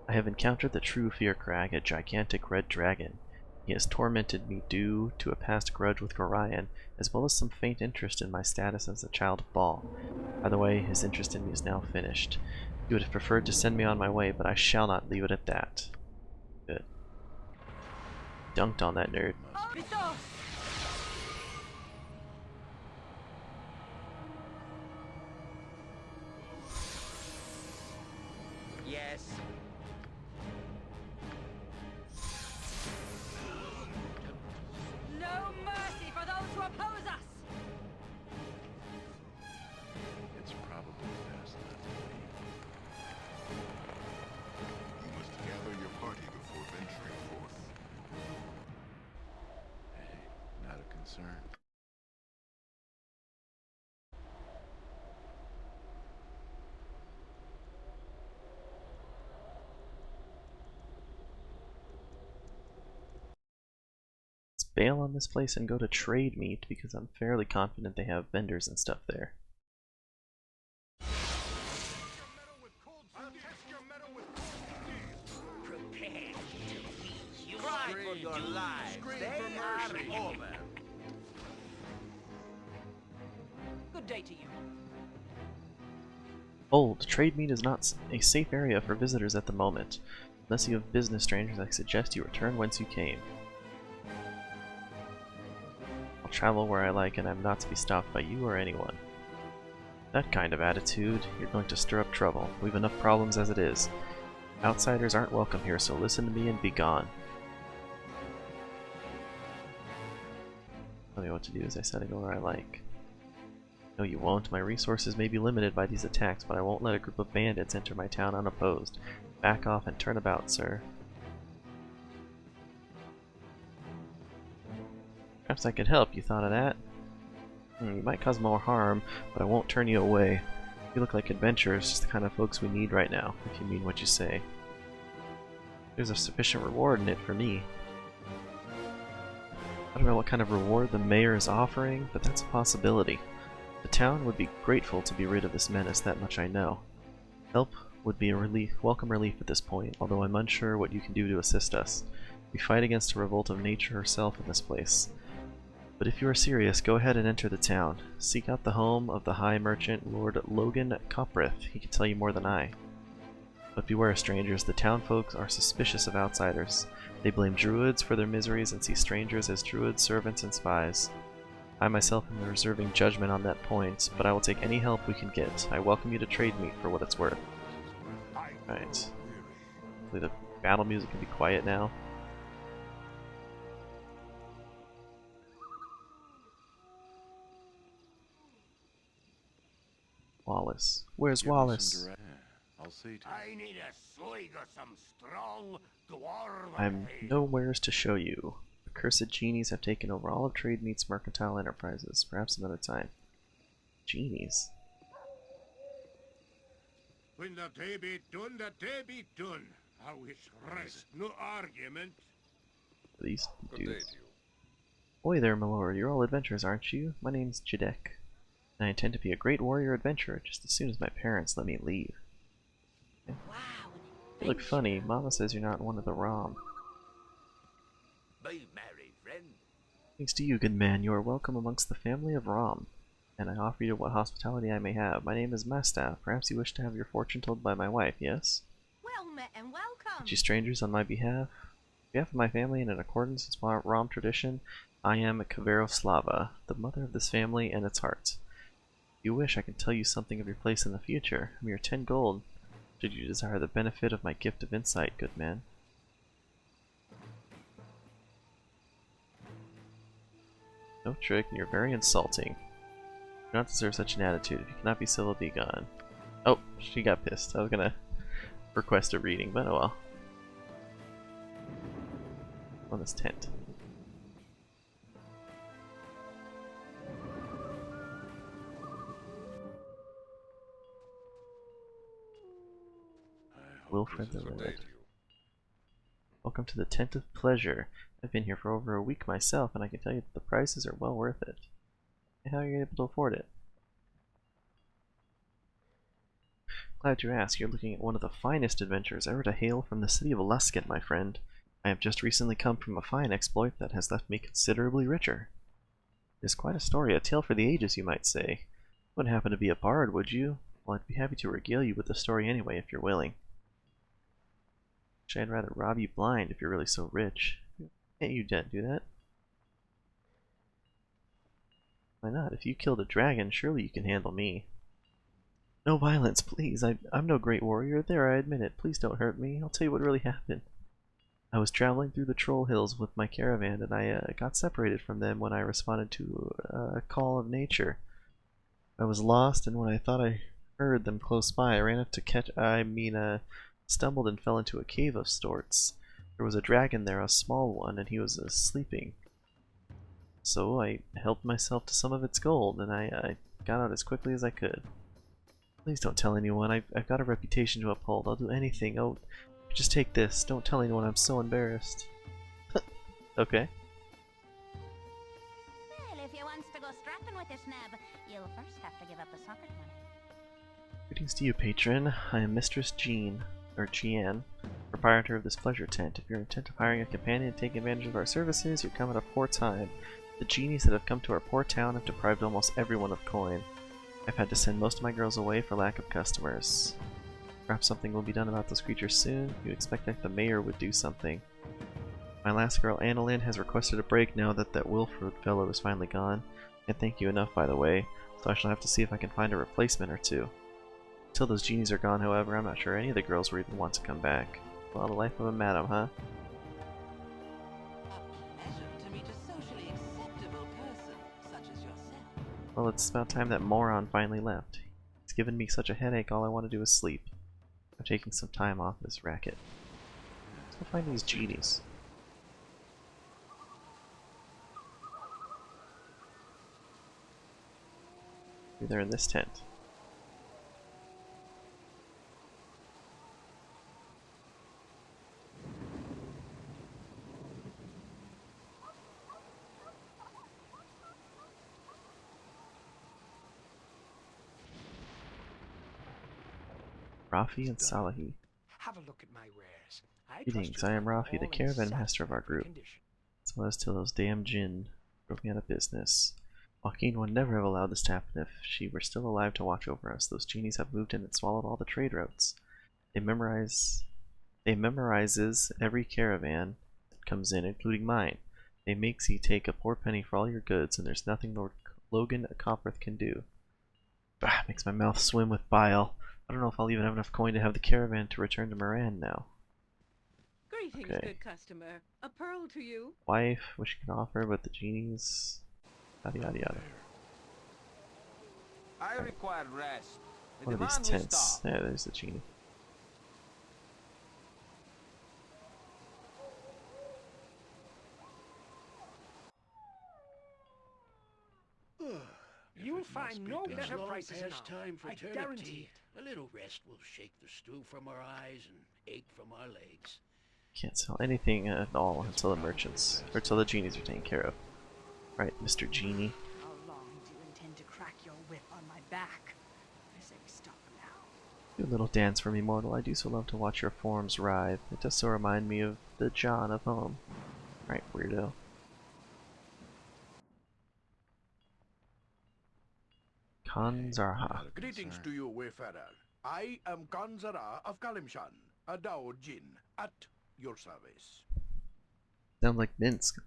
I have encountered the true Firkraag, a gigantic red dragon. He has tormented me due to a past grudge with Gorion, as well as some faint interest in my status as a child of Baal. By the way, his interest in me is now finished. He would have preferred to send me on my way, but I shall not leave it at that. Good. Dunked on that nerd. Yes. No mercy for those who oppose us! It's probably best not to leave. You must gather your party before venturing forth. Hey, not a concern. Let's bail on this place and go to Trademeet because I'm fairly confident they have vendors and stuff there. Prepare to be cry for your lives. They are over. Good day to you. Hold, Trademeet is not a safe area for visitors at the moment. Unless you have business, strangers, I suggest you return whence you came. I'll travel where I like and I'm not to be stopped by you or anyone. That kind of attitude, you're going to stir up trouble. We've enough problems as it is. Outsiders aren't welcome here, so listen to me and be gone. Tell me what to do as I said, I go where I like. No, you won't. My resources may be limited by these attacks, but I won't let a group of bandits enter my town unopposed. Back off and turn about, sir. Perhaps I could help. You thought of that? You might cause more harm, but I won't turn you away. You look like adventurers, just the kind of folks we need right now, if you mean what you say. There's a sufficient reward in it for me. I don't know what kind of reward the mayor is offering, but that's a possibility. The town would be grateful to be rid of this menace, that much I know. Help would be a welcome relief at this point, although I'm unsure what you can do to assist us. We fight against a revolt of nature herself in this place. But if you are serious, go ahead and enter the town. Seek out the home of the High Merchant, Lord Logan Coprith. He can tell you more than I. But beware, strangers. The town folks are suspicious of outsiders. They blame druids for their miseries and see strangers as druids, servants, and spies. I myself am reserving judgment on that point, but I will take any help we can get. I welcome you to Trademeet for what it's worth. Alright. Hopefully the battle music can be quiet now. Wallace. Where's Give me Wallace? some direct- I'll see to it. I need a swig of some strong dwarven I'm ale. nowheres to show you. The cursed genies have taken over all of Trademeet's mercantile enterprises. Perhaps another time. Genies? When the day be done, the day be done. I wish rest, no argument. These dudes. Boy there, my lord. You're all adventurers, aren't you? My name's Jadek, and I intend to be a great warrior adventurer just as soon as my parents let me leave. Okay. Wow. You look funny. Mama says you're not one of the Rom. My merry friend. Thanks to you, good man, you are welcome amongst the family of Rom, and I offer you what hospitality I may have. My name is Masta. Perhaps you wish to have your fortune told by my wife, yes? Well met and welcome. Aren't you strangers on my behalf? behalf of my family and in accordance with Rom tradition, I am Kaveroslava, the mother of this family and its heart. If you wish, I can tell you something of your place in the future. A mere 10 gold, should you desire the benefit of my gift of insight, good man. No trick, you're very insulting. You do not deserve such an attitude. If you cannot be civil, be gone. Oh, she got pissed. I was gonna request a reading, but oh well. On this tent. Wilfred the Red. Welcome to the Tent of Pleasure. I've been here for over a week myself, and I can tell you that the prices are well worth it. How are you able to afford it? Glad you asked. You're looking at one of the finest adventures ever to hail from the city of Luskan, my friend. I have just recently come from a fine exploit that has left me considerably richer. It is quite a story, a tale for the ages, you might say. You wouldn't happen to be a bard, would you? Well, I'd be happy to regale you with the story anyway, if you're willing. I'd rather rob you blind if you're really so rich. Can't you do that? Why not? If you killed a dragon, surely you can handle me. No violence, please. I'm no great warrior. There, I admit it. Please don't hurt me. I'll tell you what really happened. I was traveling through the Troll Hills with my caravan, and I got separated from them when I responded to a call of nature. I was lost, and when I thought I heard them close by, I ran up to stumbled and fell into a cave of sorts. There was a dragon there, a small one, and he was sleeping. So I helped myself to some of its gold, and I got out as quickly as I could. Please don't tell anyone. I've got a reputation to uphold. I'll do anything. Oh, just take this. Don't tell anyone. I'm so embarrassed. Okay. Well, if you wants to go strapping with this nab, you'll first have to give up the socket money. Greetings to you, patron. I am Mistress Jean, or Jeanne, proprietor of this pleasure tent. If you're intent of hiring a companion and taking advantage of our services, you come at a poor time. The genies that have come to our poor town have deprived almost everyone of coin. I've had to send most of my girls away for lack of customers. Perhaps something will be done about those creatures soon. You expect that the mayor would do something. My last girl, Annalyn, has requested a break now that that Wilfred fellow is finally gone. Can't thank you enough, by the way, so I shall have to see if I can find a replacement or two. Until those genies are gone, however, I'm not sure any of the girls will even want to come back. Well, the life of a madam, huh? Well, it's about time that moron finally left. He's given me such a headache, all I want to do is sleep. I'm taking some time off this racket. Let's go find these genies. Maybe they're in this tent. Rafi and Salahi. Have a look at my wares. Greetings, I am Rafi, the caravan master of our group. As well as till those damn jinn drove me out of business. Joaquin would never have allowed this to happen if she were still alive to watch over us. Those genies have moved in and swallowed all the trade routes. They memorizes every caravan that comes in, including mine. They makes you take a poor penny for all your goods, and there's nothing Lord Logan Copperth can do. Bah, makes my mouth swim with bile. I don't know if I'll even have enough coin to have the caravan to return to Moran now. Greetings, good customer. A pearl to you. Wife, what she can offer, but the genies, yada yada yada. I require rest. One of these tents. Yeah, there's the genie. You'll find no better prices past now. time for I eternity. guarantee it. A little rest will shake the stew from our eyes and ache from our legs. Can't sell anything at all until the merchants, or until the genies are taken care of. Right, Mr. Genie. How long do you intend to crack your whip on my back? I say we stop now. Do a little dance for me, mortal. I do so love to watch your forms writhe. It does so remind me of the John of home. Right, weirdo. Kanzarha. Greetings to you, wayfarer. I am Kanzara of Kalimshan, a Dao Jin, at your service. Sound like Minsk.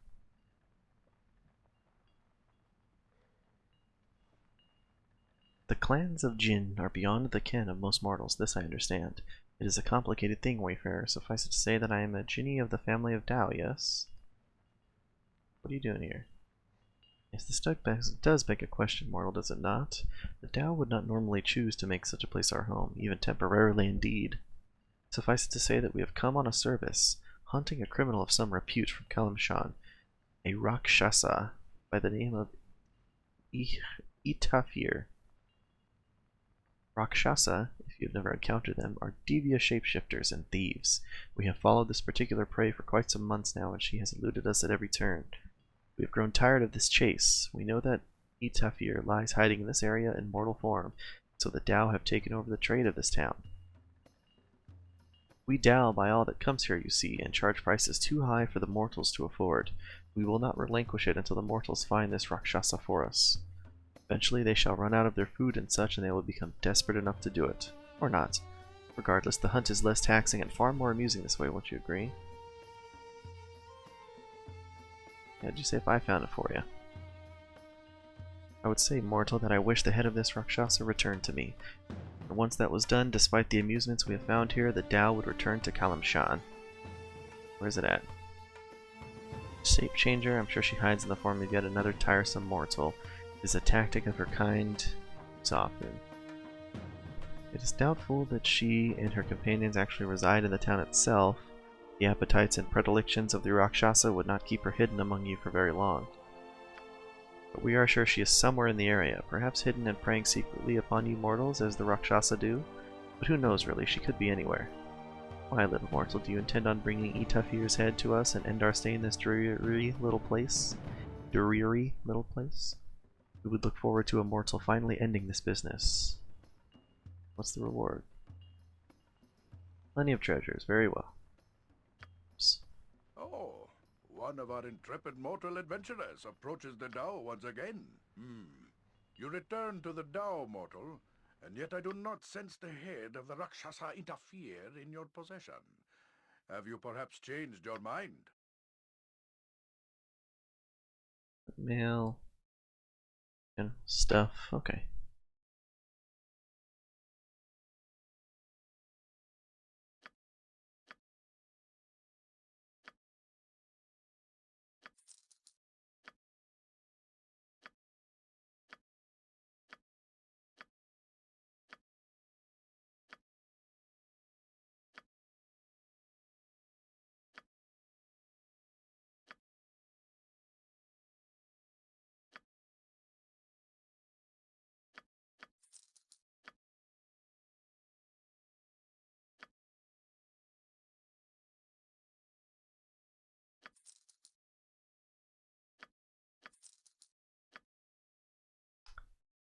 The clans of Jin are beyond the ken of most mortals, this I understand. It is a complicated thing, Wayfarer. Suffice it to say that I am a Jinni of the family of Dao, yes? What are you doing here? Yes, this does beg a question, mortal, does it not? The Dao would not normally choose to make such a place our home, even temporarily indeed. Suffice it to say that we have come on a service, hunting a criminal of some repute from Kalimshan, a Rakshasa by the name of Itafir. Rakshasa, if you've never encountered them, are devious shapeshifters and thieves. We have followed this particular prey for quite some months now, and she has eluded us at every turn. We have grown tired of this chase. We know that Itafir lies hiding in this area in mortal form, so the Dao have taken over the trade of this town. We Dao buy all that comes here, you see, and charge prices too high for the mortals to afford. We will not relinquish it until the mortals find this Rakshasa for us. Eventually they shall run out of their food and such, and they will become desperate enough to do it. Or not. Regardless, the hunt is less taxing and far more amusing this way, won't you agree? Yeah, did you say if I found it for you? I would say, mortal, that I wish the head of this Rakshasa returned to me. And once that was done, despite the amusements we have found here, the Dao would return to Kalimshan. Where's it at? Shape changer, I'm sure she hides in the form of yet another tiresome mortal. It is a tactic of her kind so often. It is doubtful that she and her companions actually reside in the town itself. The appetites and predilections of the Rakshasa would not keep her hidden among you for very long. But we are sure she is somewhere in the area, perhaps hidden and preying secretly upon you mortals as the Rakshasa do. But who knows really, she could be anywhere. Why, little mortal, do you intend on bringing Itafir's head to us and end our stay in this dreary little place? Dreary little place? We would look forward to a mortal finally ending this business. What's the reward? Plenty of treasures, very well. Oops. Oh, one of our intrepid mortal adventurers approaches the Dao once again. You return to the Dao, mortal, and yet I do not sense the head of the Rakshasa interfere in your possession. Have you perhaps changed your mind? Mail. And stuff, okay.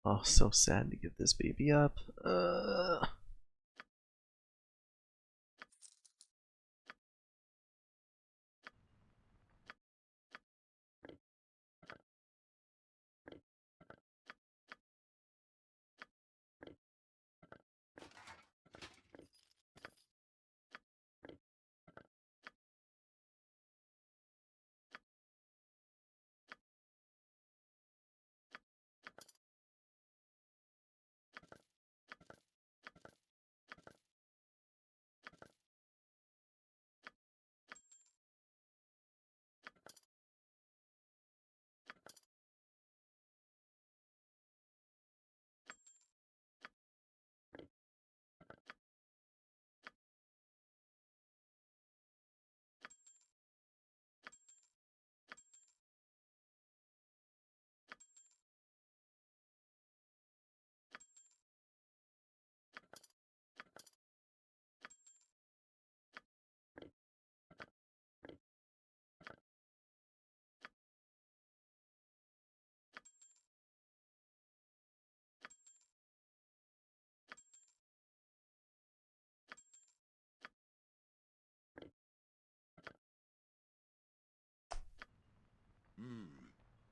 Oh, so sad to give this baby up.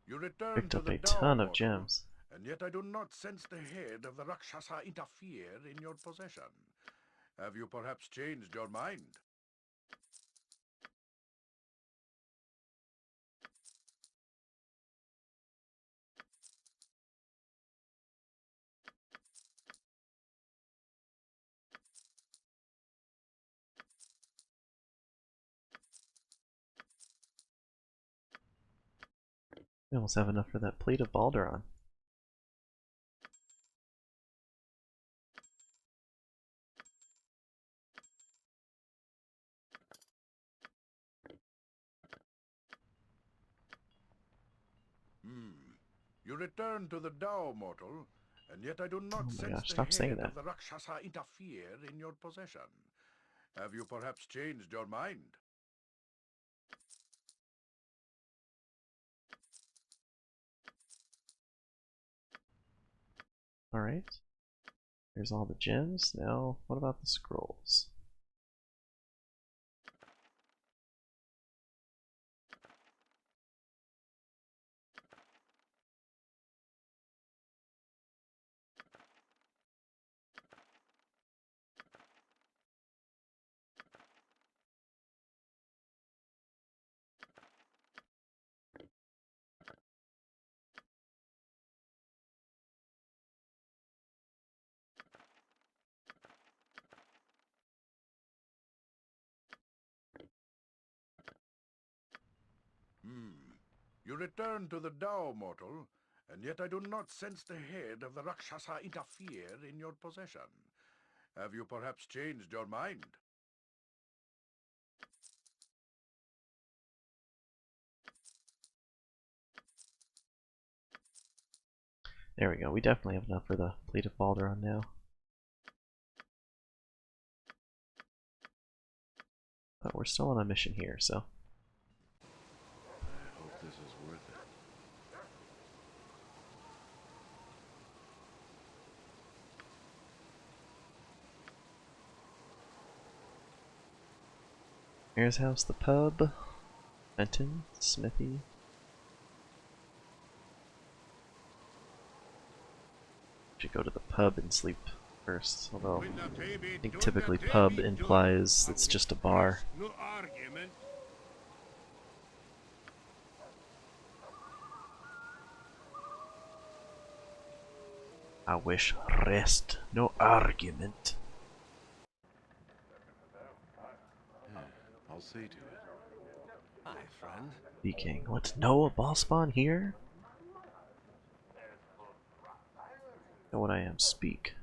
You return Picked to up the a Dao, ton of mortal, gems. and yet I do not sense the head of the Rakshasa interfere in your possession. Have you perhaps changed your mind? We almost have enough for that plate of Baldur on. You return to the Tao, mortal, and yet I do not Oh my sense gosh, the stop saying head that. of the Rakshasa interfere in your possession. Have you perhaps changed your mind? Alright. There's all the gems. Now, what about the scrolls? You return to the Tao, mortal, and yet I do not sense the head of the Rakshasa interfere in your possession. Have you perhaps changed your mind? There we go. We definitely have enough for the plate of Baldur on now. But we're still on a mission here, so. I hope this is worth it. Mayor's house, the pub, Fenton, Smithy. Should go to the pub and sleep first, although I think typically pub implies it's just a bar. No argument. I wish rest, no argument. Yeah, I'll see to it. Hi, friend. Viking, what? No, a ball spawn here? Know what I am, speak.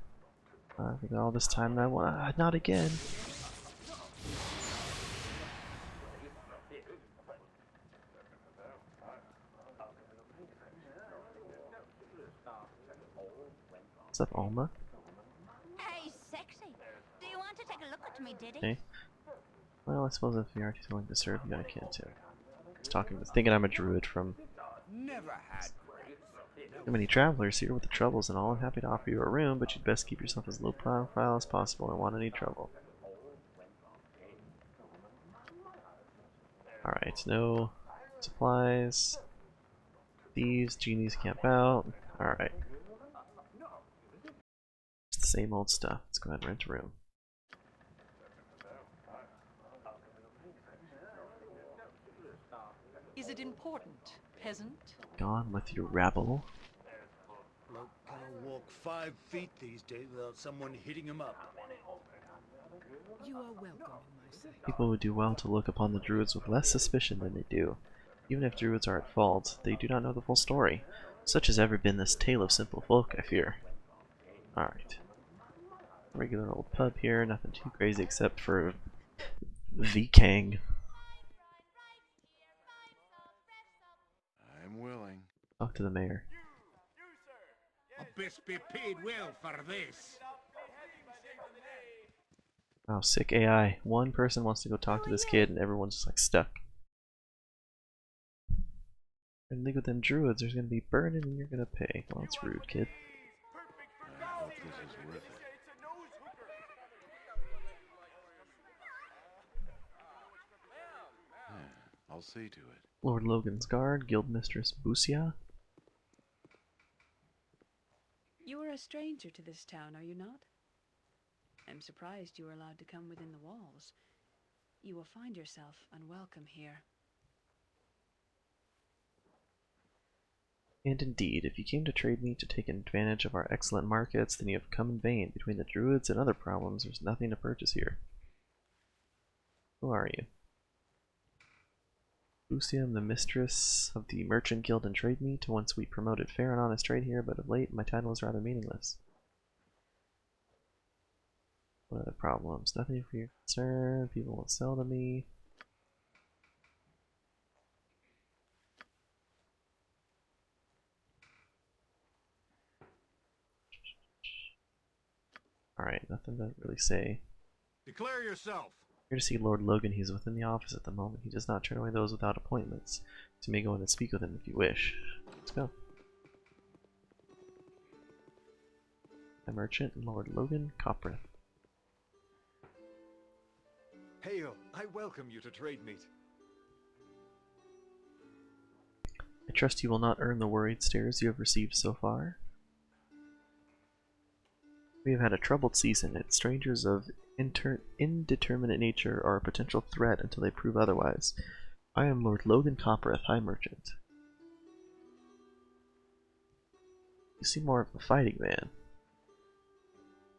I think all this time and I want not again. What's up, Alma? Hey, sexy. Do you want to take a look at me, Diddy? Hey. Well, I suppose if the artist is willing to serve you, I can too. He's thinking I'm a druid from Never had. too many travelers here with the troubles and all. I'm happy to offer you a room, but you'd best keep yourself as low profile as possible. I don't want any trouble. Alright, no supplies. Thieves, genies camp out. Alright. It's the same old stuff. Let's go ahead and rent a room. Is it important, peasant? Gone with your rabble. Bloke can't walk 5 feet these days without someone hitting him up. You are welcome in my sight. People would do well to look upon the druids with less suspicion than they do. Even if druids are at fault, they do not know the full story. Such has ever been this tale of simple folk, I fear. Alright. Regular old pub here, nothing too crazy except for Viking. I'm willing. Talk to the mayor. I best be paid well for this. Wow, sick AI. One person wants to go talk to this kid and everyone's just like stuck. And league with them druids, there's gonna be burning and you're gonna pay. Well, that's rude, kid. I hope this is worth it. Yeah, I'll see to it. Lord Logan's guard, Guildmistress Busia. You are a stranger to this town, are you not? I'm surprised you were allowed to come within the walls. You will find yourself unwelcome here. And indeed, if you came to Trademeet to take advantage of our excellent markets, then you have come in vain. Between the druids and other problems, there's nothing to purchase here. Who are you? Lucia, I'm the mistress of the Merchant Guild and Trademeet. Once we promoted fair and honest trade here, but of late my title is rather meaningless. What other problems? Nothing for your concern. People won't sell to me. Alright, nothing to really say. Declare yourself. Here to see Lord Logan. He's within the office at the moment. He does not turn away those without appointments. So you may go in and speak with him if you wish. Let's go. The merchant, Lord Logan Coprith. Hail! I welcome you to Trademeet. I trust you will not earn the worried stares you have received so far. We have had a troubled season, and strangers of indeterminate nature are a potential threat until they prove otherwise. I am Lord Logan Coprith, High Merchant. You seem more of a fighting man.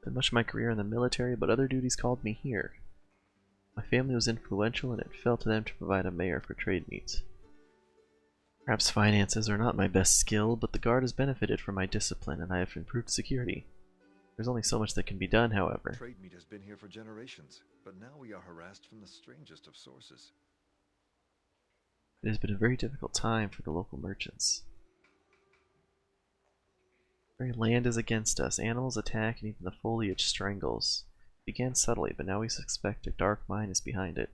Spent much of my career in the military, but other duties called me here. My family was influential, and it fell to them to provide a mayor for Trademeet. Perhaps finances are not my best skill, but the guard has benefited from my discipline, and I have improved security. There's only so much that can be done, however. Trademeet has been here for generations, but now we are harassed from the strangest of sources. It has been a very difficult time for the local merchants. The very land is against us. Animals attack, and even the foliage strangles. It began subtly, but now we suspect a dark mind is behind it.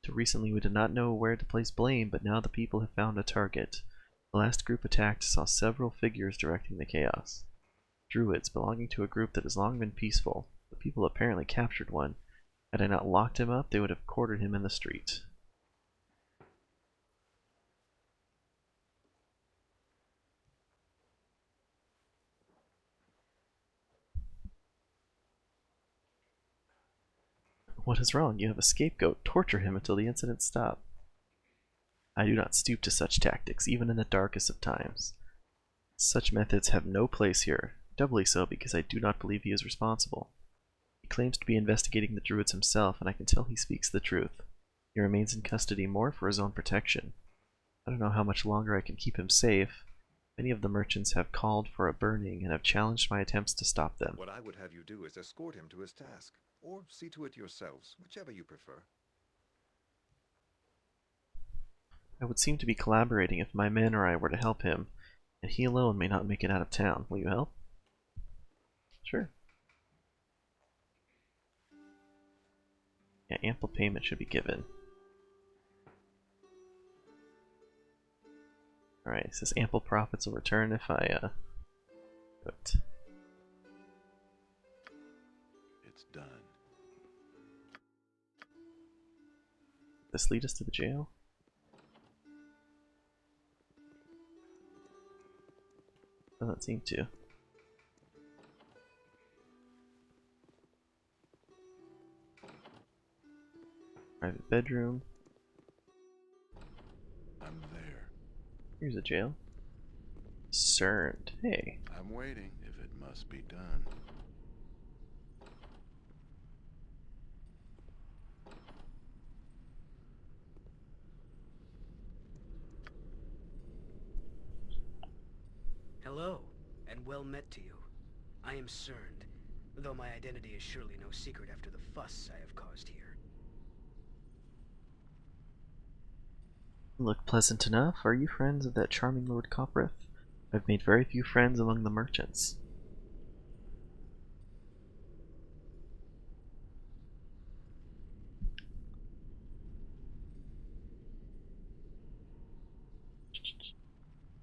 Till recently we did not know where to place blame, but now the people have found a target. The last group attacked saw several figures directing the chaos. Druids, belonging to a group that has long been peaceful. The people apparently captured one. Had I not locked him up, they would have quartered him in the street. What is wrong? You have a scapegoat. Torture him until the incident stops. I do not stoop to such tactics, even in the darkest of times. Such methods have no place here. Doubly so because I do not believe he is responsible. He claims to be investigating the Druids himself, and I can tell he speaks the truth. He remains in custody more for his own protection. I don't know how much longer I can keep him safe. Many of the merchants have called for a burning and have challenged my attempts to stop them. What I would have you do is escort him to his task, or see to it yourselves, whichever you prefer. I would seem to be collaborating if my men or I were to help him, and he alone may not make it out of town. Will you help? Sure. Yeah, ample payment should be given. Alright, it says ample profits will return if I, do it. It's done. Does this lead us to the jail? Doesn't seem to. Private bedroom. I'm there. Here's a jail. Concerned. Hey. I'm waiting if it must be done. Hello, and well met to you. I am Cerned, though my identity is surely no secret after the fuss I have caused here. Look pleasant enough. Are you friends of that charming Lord Coprith? I've made very few friends among the merchants.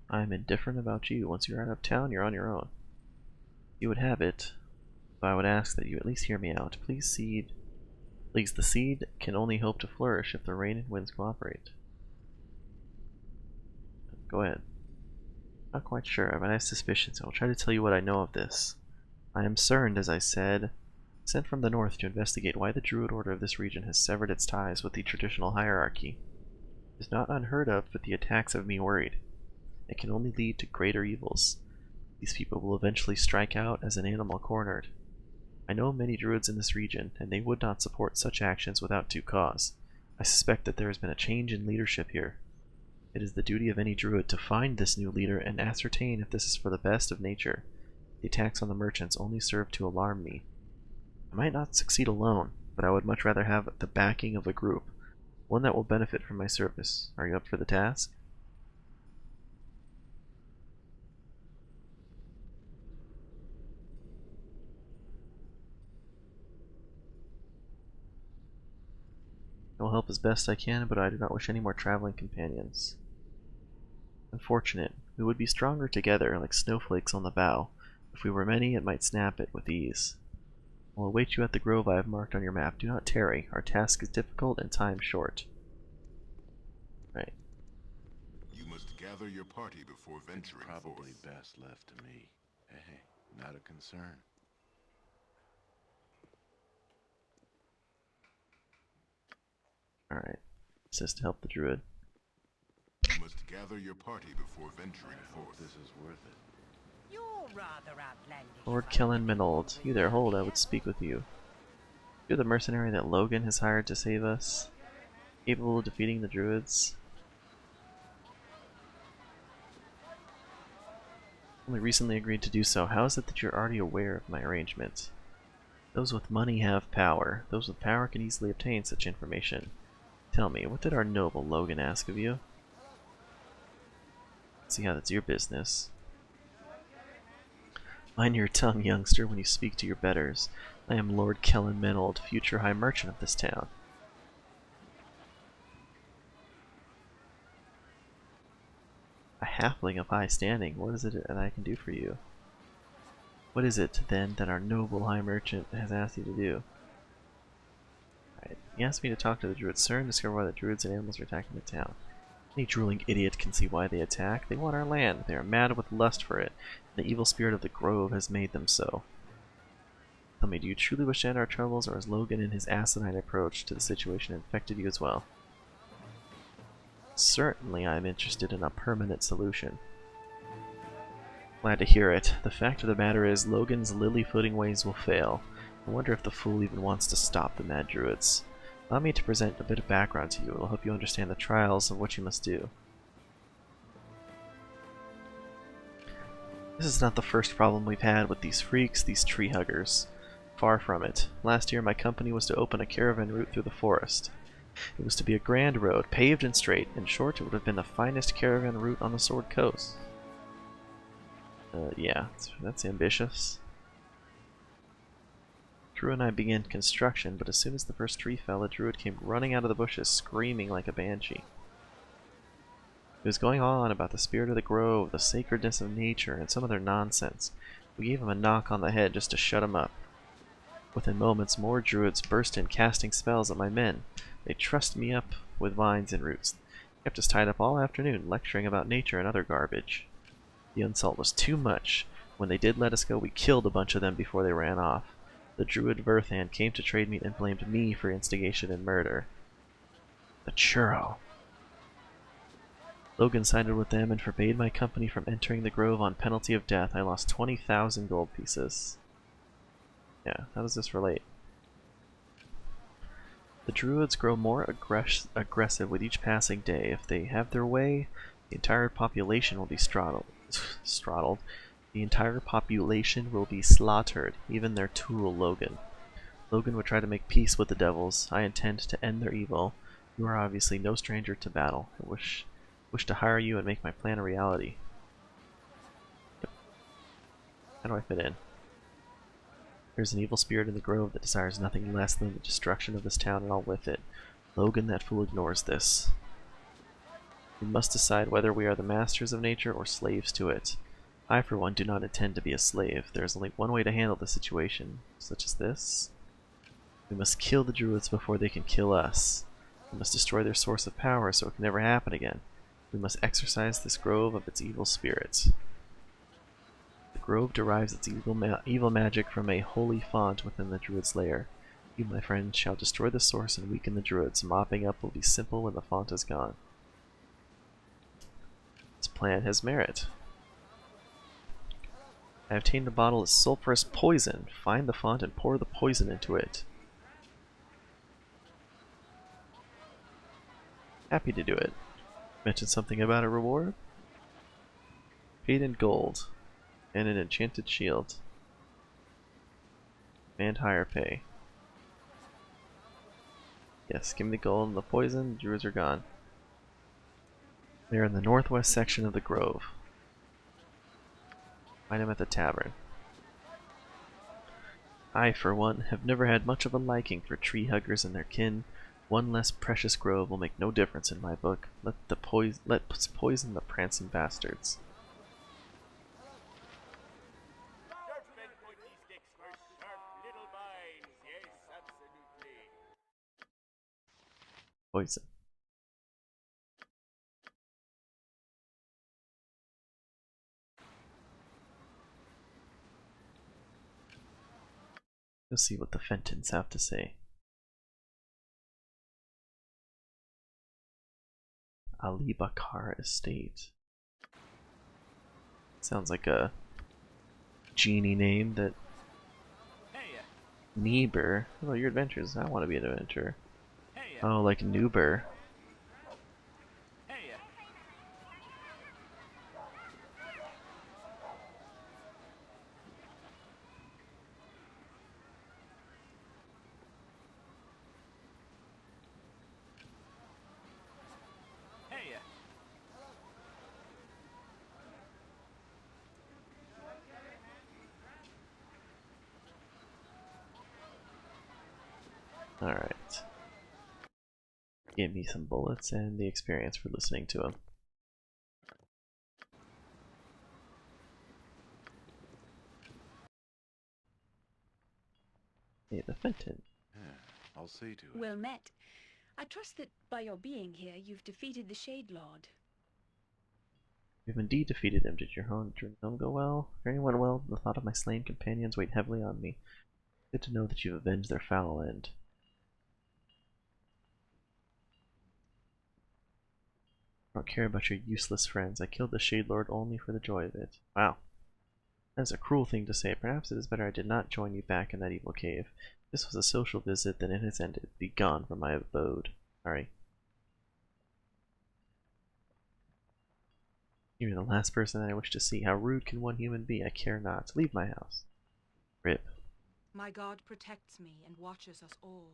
I'm indifferent about you. Once you're out of town, you're on your own. You would have it, but I would ask that you at least hear me out. Please, the seed can only hope to flourish if the rain and winds cooperate. Go ahead. Not quite sure. I have suspicions. I will try to tell you what I know of this. I am Cerned, as I said, sent from the north to investigate why the Druid order of this region has severed its ties with the traditional hierarchy. It is not unheard of, but the attacks have me worried. It can only lead to greater evils. These people will eventually strike out as an animal cornered. I know many Druids in this region, and they would not support such actions without due cause. I suspect that there has been a change in leadership here. It is the duty of any druid to find this new leader and ascertain if this is for the best of nature. The attacks on the merchants only serve to alarm me. I might not succeed alone, but I would much rather have the backing of a group, one that will benefit from my service. Are you up for the task? I will help as best I can, but I do not wish any more traveling companions. Unfortunate. We would be stronger together, like snowflakes on the bow. If we were many, it might snap it with ease. I will await you at the grove I have marked on your map. Do not tarry. Our task is difficult and time short. Right. You must gather your party before venturing It's probably forth. best left to me. Hey, not a concern. Alright. This is to help the druid. You must gather your party before venturing forth. This is worth it. You're rather outlandish. Lord Minold, you there, hold, I would speak with you. You're the mercenary that Logan has hired to save us, capable of defeating the druids. Only recently agreed to do so. How is it that you're already aware of my arrangement? Those with money have power. Those with power can easily obtain such information. Tell me, what did our noble Logan ask of you? See how that's your business. Mind your tongue, youngster, when you speak to your betters. I am Lord Minold, future High Merchant of this town. A halfling of high standing. What is it that I can do for you? What is it, then, that our noble High Merchant has asked you to do? Right. He asked me to talk to the druids, sir, and discover why the druids and animals are attacking the town. Any drooling idiot can see why they attack. They want our land. They are mad with lust for it. And the evil spirit of the grove has made them so. Tell me, do you truly wish to end our troubles, or has Logan in his asinine approach to the situation infected you as well? Certainly I am interested in a permanent solution. Glad to hear it. The fact of the matter is, Logan's lily-footing ways will fail. I wonder if the fool even wants to stop the mad druids. Allow me to present a bit of background to you. It will help you understand the trials of what you must do. This is not the first problem we've had with these freaks, these tree huggers. Far from it. Last year my company was to open a caravan route through the forest. It was to be a grand road, paved and straight. In short, it would have been the finest caravan route on the Sword Coast. Yeah, that's ambitious. Drew and I began construction, but as soon as the first tree fell, a druid came running out of the bushes, screaming like a banshee. He was going on about the spirit of the grove, the sacredness of nature, and some other nonsense. We gave him a knock on the head just to shut him up. Within moments, more druids burst in, casting spells at my men. They trussed me up with vines and roots. Kept us tied up all afternoon, lecturing about nature and other garbage. The insult was too much. When they did let us go, we killed a bunch of them before they ran off. The druid Verthan came to Trademeet and blamed me for instigation and murder. The churro. Logan sided with them and forbade my company from entering the grove on penalty of death. I lost 20,000 gold pieces. Yeah, how does this relate? The druids grow more aggressive with each passing day. If they have their way, the entire population will be throttled. The entire population will be slaughtered, even their tool Logan. Logan would try to make peace with the devils. I intend to end their evil. You are obviously no stranger to battle. I wish to hire you and make my plan a reality. Yep. How do I fit in? There's an evil spirit in the grove that desires nothing less than the destruction of this town and all with it. Logan, that fool, ignores this. We must decide whether we are the masters of nature or slaves to it. I, for one, do not intend to be a slave. There is only one way to handle the situation, such as this. We must kill the druids before they can kill us. We must destroy their source of power so it can never happen again. We must exorcise this grove of its evil spirits. The grove derives its evil magic from a holy font within the druid's lair. You, my friend, shall destroy the source and weaken the druids. Mopping up will be simple when the font is gone. This plan has merit. I obtained a bottle of sulphurous poison. Find the font and pour the poison into it. Happy to do it. Mentioned something about a reward? Paid in gold. And an enchanted shield. And higher pay. Yes, give me the gold and the poison. Druids are gone. They're in the northwest section of the grove. Find them at the tavern. I, for one, have never had much of a liking for tree huggers and their kin. One less precious grove will make no difference in my book. Let's poison the prancing bastards. Poison. Let's see what the Fentons have to say. Ali Bakar Estate. Sounds like a genie name that... Niebuhr. Oh, your adventures. I want to be an adventurer. Oh, like Newber. Alright. Give me some bullets and the experience for listening to him. Hey, the Fenton. Yeah, I'll see to it. Well met. I trust that by your being here, you've defeated the Shade Lord. You've indeed defeated him. Did your home go well? Very well. The thought of my slain companions weighed heavily on me. Good to know that you've avenged their foul end. I don't care about your useless friends. I killed the Shade Lord only for the joy of it. Wow. That is a cruel thing to say. Perhaps it is better I did not join you back in that evil cave. If this was a social visit, then it has ended. Be gone from my abode. Sorry. You're the last person that I wish to see. How rude can one human be? I care not. Leave my house. Rip. My god protects me and watches us all.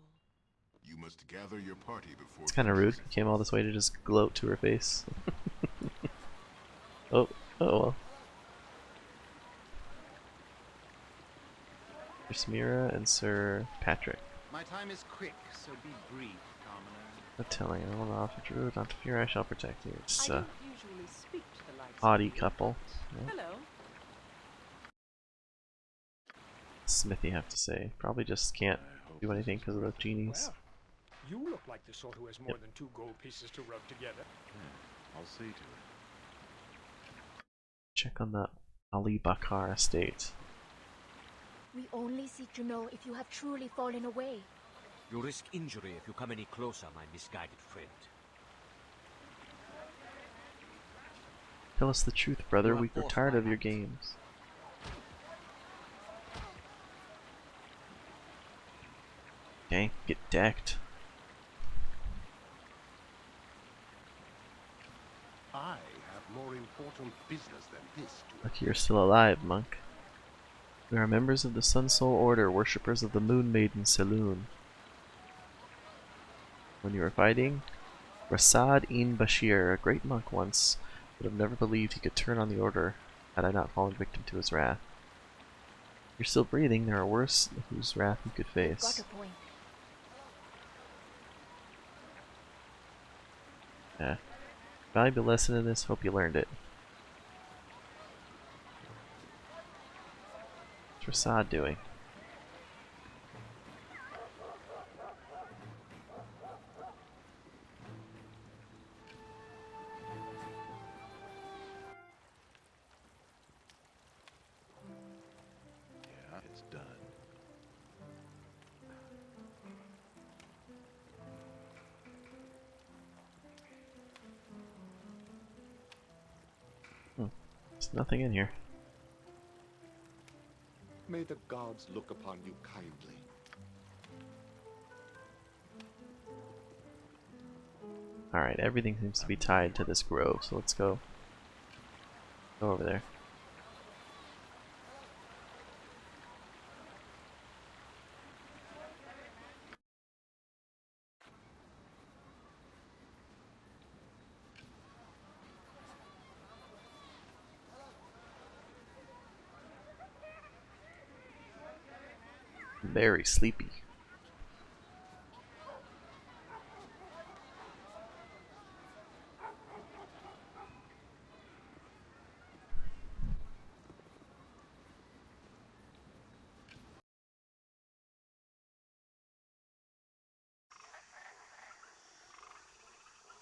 You must gather your party before... It's kind of rude. Came all this way to just gloat to her face. Oh well. Sir Smira and Sir Patrick. My time is quick, so be brief, commoner. I'm telling you, I will not offer Druid, not to fear I shall protect you. It's I don't usually speak to the likes haughty of you. couple. Yeah. Hello. Smithy have to say. Probably just can't do anything because of those genies. Well, you look like the sort who has more than 2 gold pieces to rub together. Yeah, I'll see to it. Check on the Ali Bakar estate. We only seek to know if you have truly fallen away. You risk injury if you come any closer, my misguided friend. Tell us the truth, brother. We are tired of your games. Okay, get decked. I have more important business than this to Lucky you're still alive, monk. We are members of the Sun Soul Order, worshippers of the Moon Maiden Saloon. When you were fighting, Rasad-in Bashir, a great monk once, would have never believed he could turn on the Order had I not fallen victim to his wrath. You're still breathing, there are worse whose wrath you could face. Got a point. Yeah. Valuable lesson in this, hope you learned it. What's Rasad doing? Yeah, it's done. There's nothing in here. May the gods look upon you kindly. Alright, everything seems to be tied to this grove, so let's go. Go over there. Very sleepy.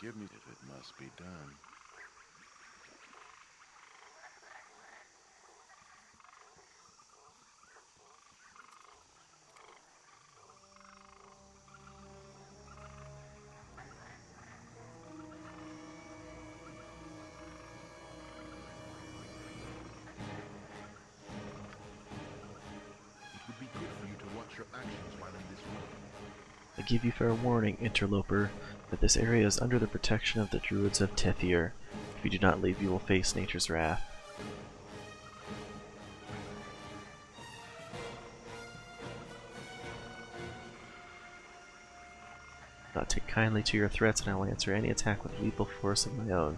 Give me if it must be done. It would be good for you to watch your actions while in this room. I give you fair warning, interloper, that this area is under the protection of the Druids of Tethir. If you do not leave, you will face nature's wrath. Do not take kindly to your threats, and I will answer any attack with lethal force of my own.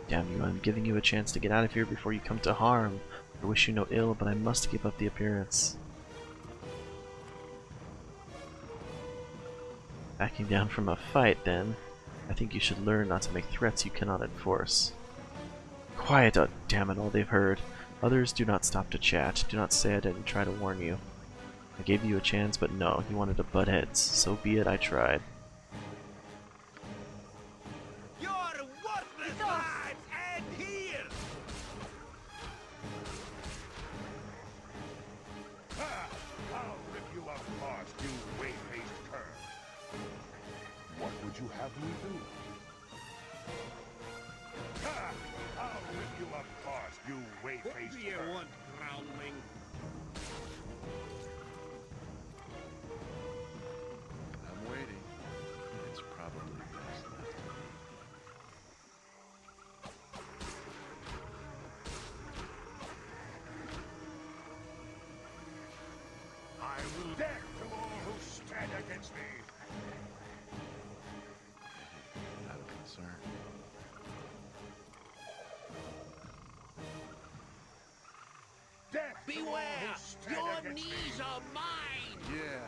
Damn you, I'm giving you a chance to get out of here before you come to harm. I wish you no ill, but I must give up the appearance. Backing down from a fight, then. I think you should learn not to make threats you cannot enforce. Quiet, oh, damn it, all they've heard. Others do not stop to chat. Do not say I didn't try to warn you. I gave you a chance, but no, you wanted to butt heads. So be it, I tried. You're worthless lads, and here! Ha! I'll rip you apart, you whey-faced cur. What would you have me do? Ha! I'll rip you apart, you What whey-faced do you cur. want, groundling? I'm waiting. It's probably best left to me. I will death to all who stand against me. Not a concern. Death to all Beware! who stand Your against me. knees are mine! Yeah.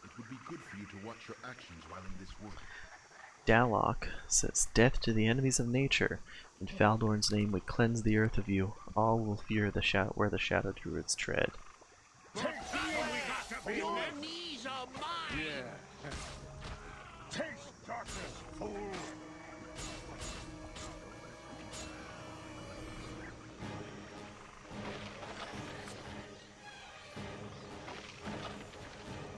It would be good for you to watch your actions while in this wood. Dalok says, "Death to the enemies of nature. In Faldorn's name we cleanse the earth of you. All will fear the shadow where the shadow druids tread." Your knees are mine! Yeah. Taste darkness, fool!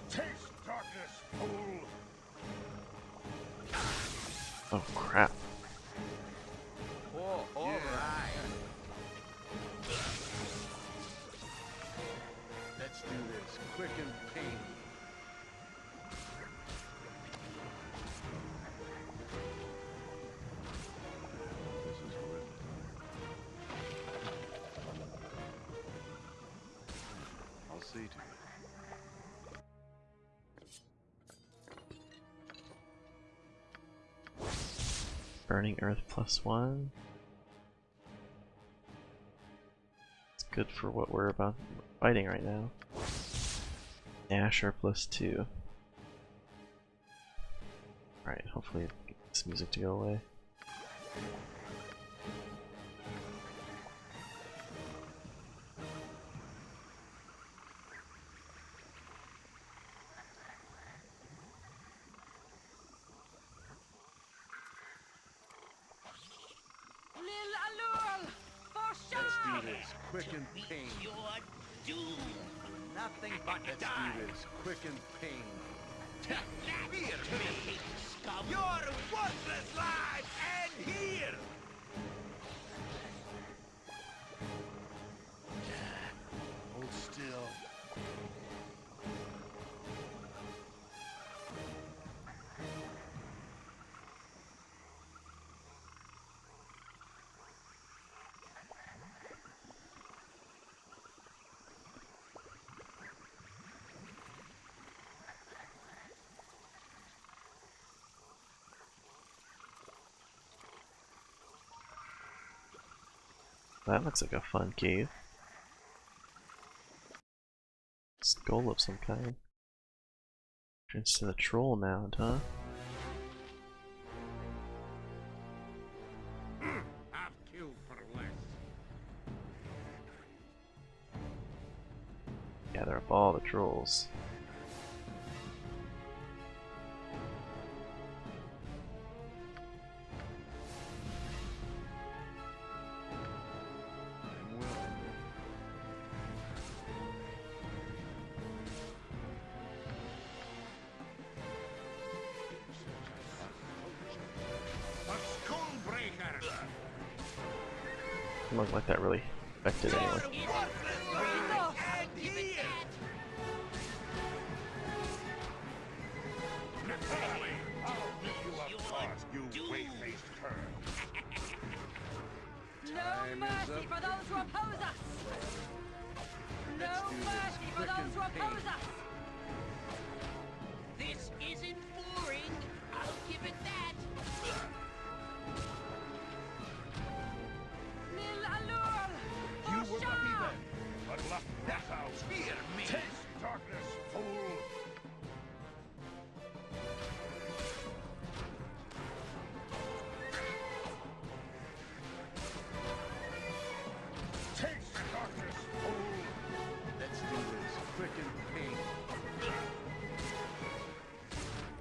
Taste darkness, fool! Oh crap. Oh, all right. Let's do this quick and painless. This is worth it. I'll see to it. Burning Earth +1. It's good for what we're about fighting right now. Asher +2. Alright, hopefully get this music to go away. quick and pain. Your doom. Nothing but Let's die. do this quick and pain. Fear me, scum. Your worthless lives end here. Hold still. That looks like a fun cave. Skull of some kind. Entrance to the troll mound, huh? I've killed for less. Gather up all the trolls. I'm willing. A skull breaker. Doesn't look like that really affected anyone. You way-faced cur. No mercy for those who oppose us! No mercy for those who oppose us! This isn't boring. I'll give it that. Nil allure! You were lucky then, but luck runs out. Fear me. Taste darkness, fool! Taste darkness, fool! Let's do this quick and pain.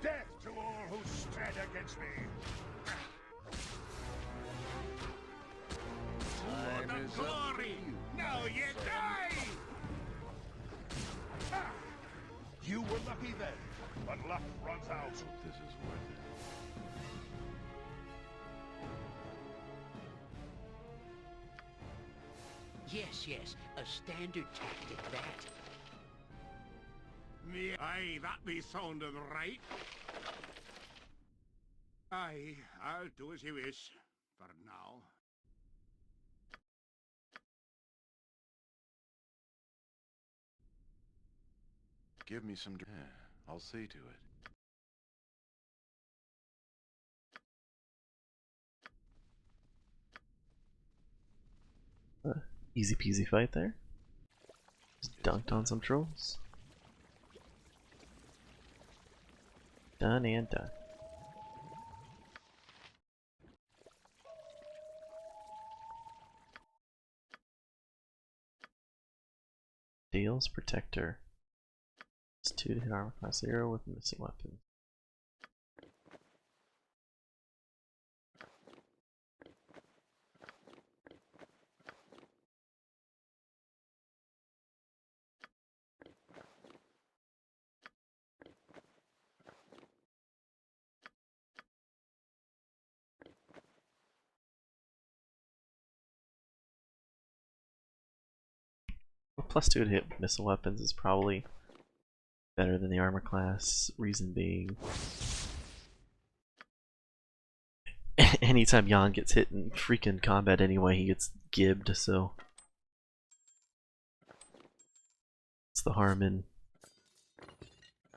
Death to all who stand against me! For Time the is up. glory. Now you die. You were lucky then, but luck runs out. This is worth it. Yes, a standard tactic, that. Aye, that be sounding right. Aye, I'll do as you wish, for now. Give me some. Yeah, I'll see to it. Easy peasy fight there. Just dunked on some trolls. Done and done. Dale's Protector. It's 2 to hit armor class 0 with missing weapons. Plus 2 to hit with missile weapons is probably better than the armor class. Reason being, anytime Jan gets hit in freaking combat anyway, he gets gibbed, so it's the harm in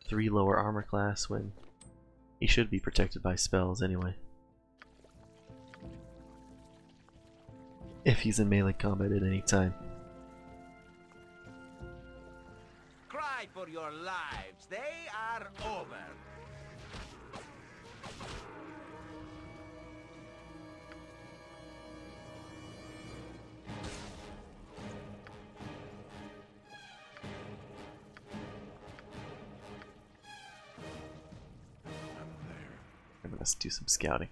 3 lower armor class when he should be protected by spells anyway. If he's in melee combat at any time. Cry for your lives. They are over. I'm gonna do some scouting.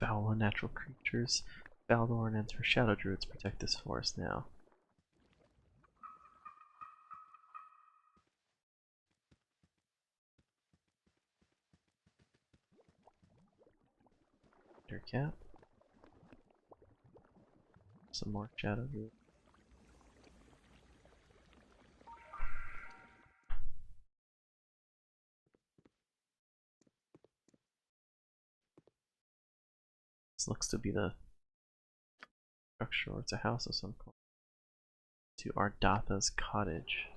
foul unnatural creatures. Baldur and her shadow druids protect this forest now. Your cap. Some more shadow druids. This looks to be the structure, or it's a house of some kind. To Ardatha's cottage.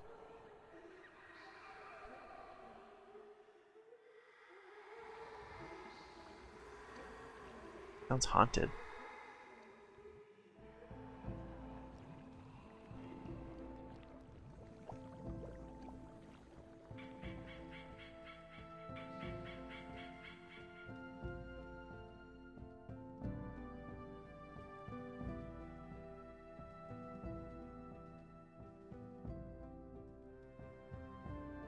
Sounds haunted.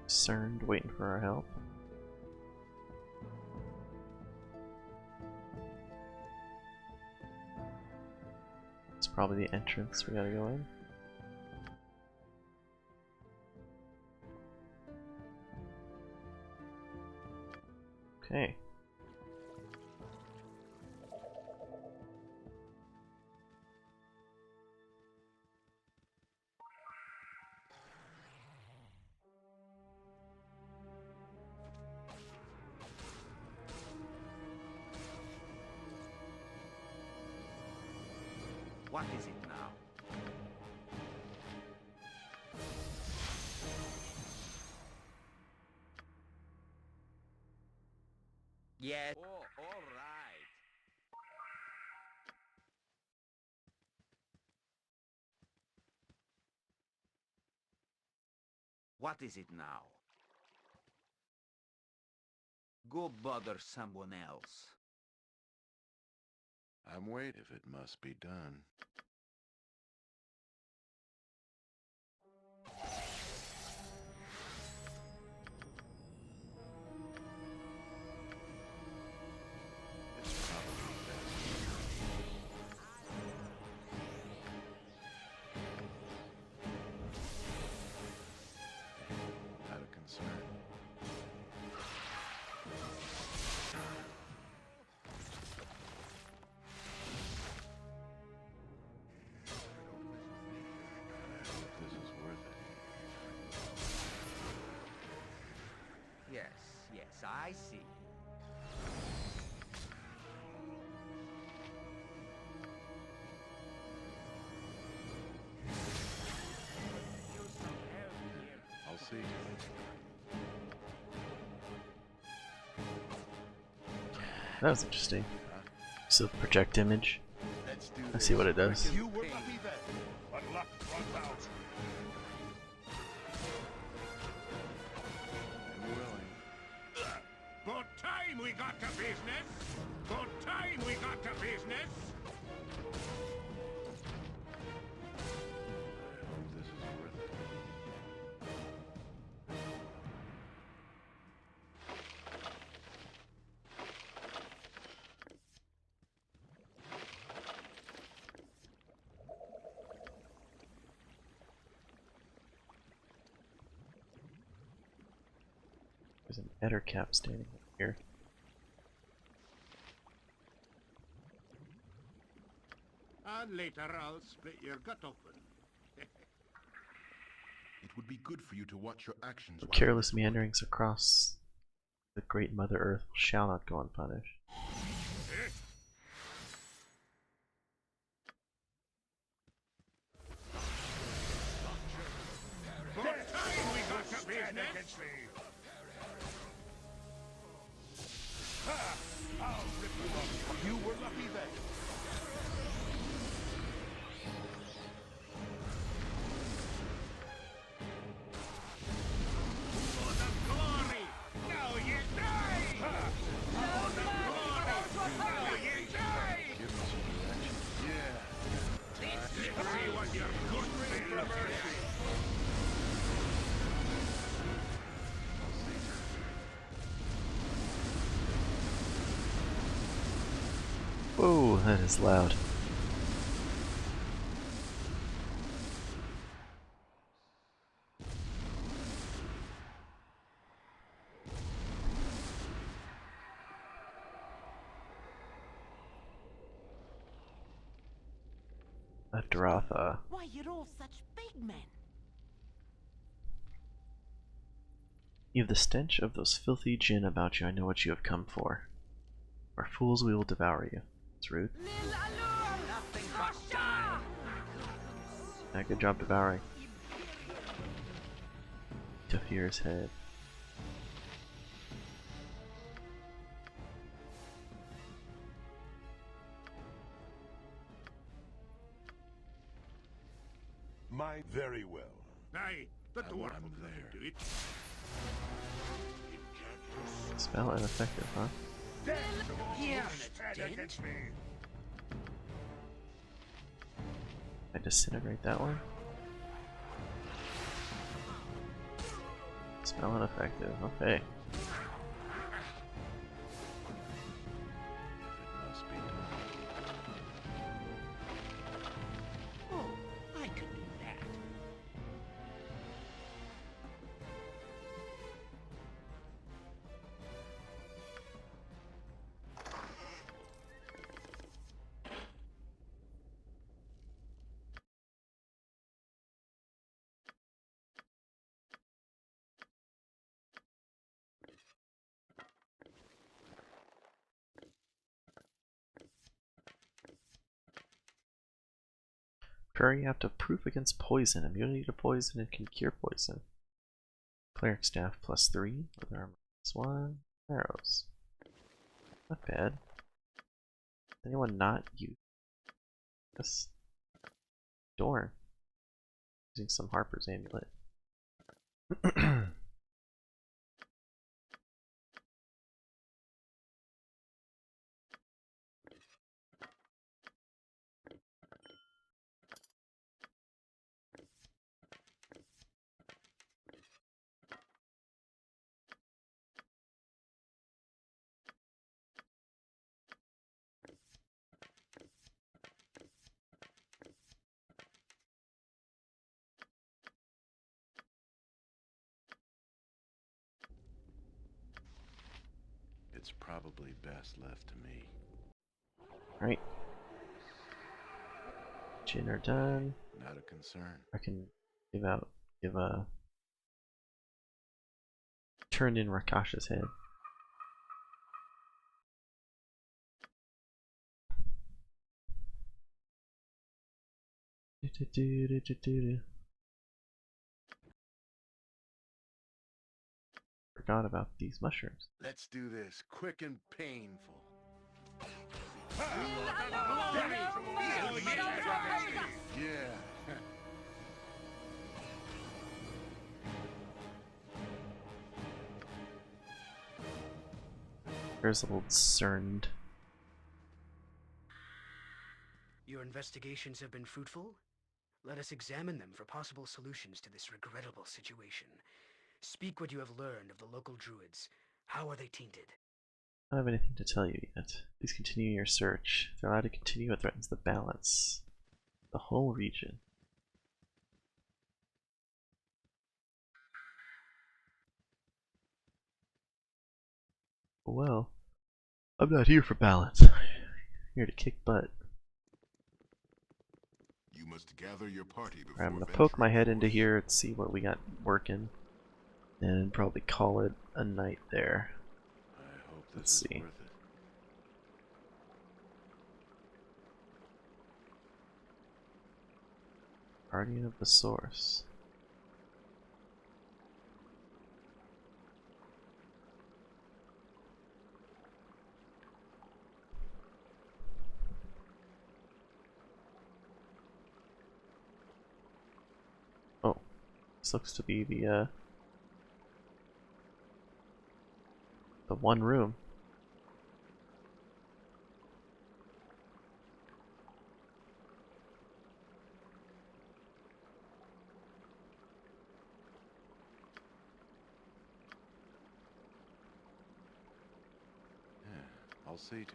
Concerned, waiting for our help. It's probably the entrance we gotta go in. Okay. What is it now? Yes. Oh, all right. What is it now? Go bother someone else. I'm waiting if it must be done. Out of concern. This is worth it. Yes, yes, I see. I'll see. That was interesting. So project image. I see what it does. You will not be there, but luck runs out. I'm willing. Good time we got to business. Good time we got to business. I hope this is worth it. There's an Ettercap standing up here. And later I'll split your gut open. It would be good for you to watch your actions. The careless meanderings across the great Mother Earth shall not go unpunished. Good time we got to business. Against me. Ha! I'll rip you up. You will not be there. For the glory, now you die. For the glory, now you die. Give me some direction. Yeah. Let's see what your good will look like. that is loud. A Dratha. Why, you're all such big men. You have the stench of those filthy jinn about you. I know what you have come for. Or fools, we will devour you. It's rude. Yeah, good job devouring. Tafir's head. My very well. Aye, the dwarf will do it. Spell ineffective, huh? Here, I disintegrate that one. Spell ineffective, okay. Oh, I could do that. Prairie apt of proof against poison, immunity to poison, and can cure poison. Cleric staff +3, with armor +1, arrows. Not bad. Anyone not use this? Dorn. Using some Harper's amulet. It's probably best left to me. Right. Jinn are done. Not a concern. I can give a turn in Rakash's head. Forgot about these mushrooms. Let's do this quick and painful. Yeah. There's a little concerned. Your investigations have been fruitful? Let us examine them for possible solutions to this regrettable situation. Speak what you have learned of the local druids. How are they tainted? I don't have anything to tell you yet. Please continue your search. If they're allowed to continue, it threatens the balance of the whole region. Well, I'm not here for balance. I'm here to kick butt. You must gather your party before I'm gonna poke my head into here and see what we got working, and probably call it a night there. I hope this Let's is see. worth it. Guardian of the Source. Oh, this looks to be the one room. Yeah, I'll see to it.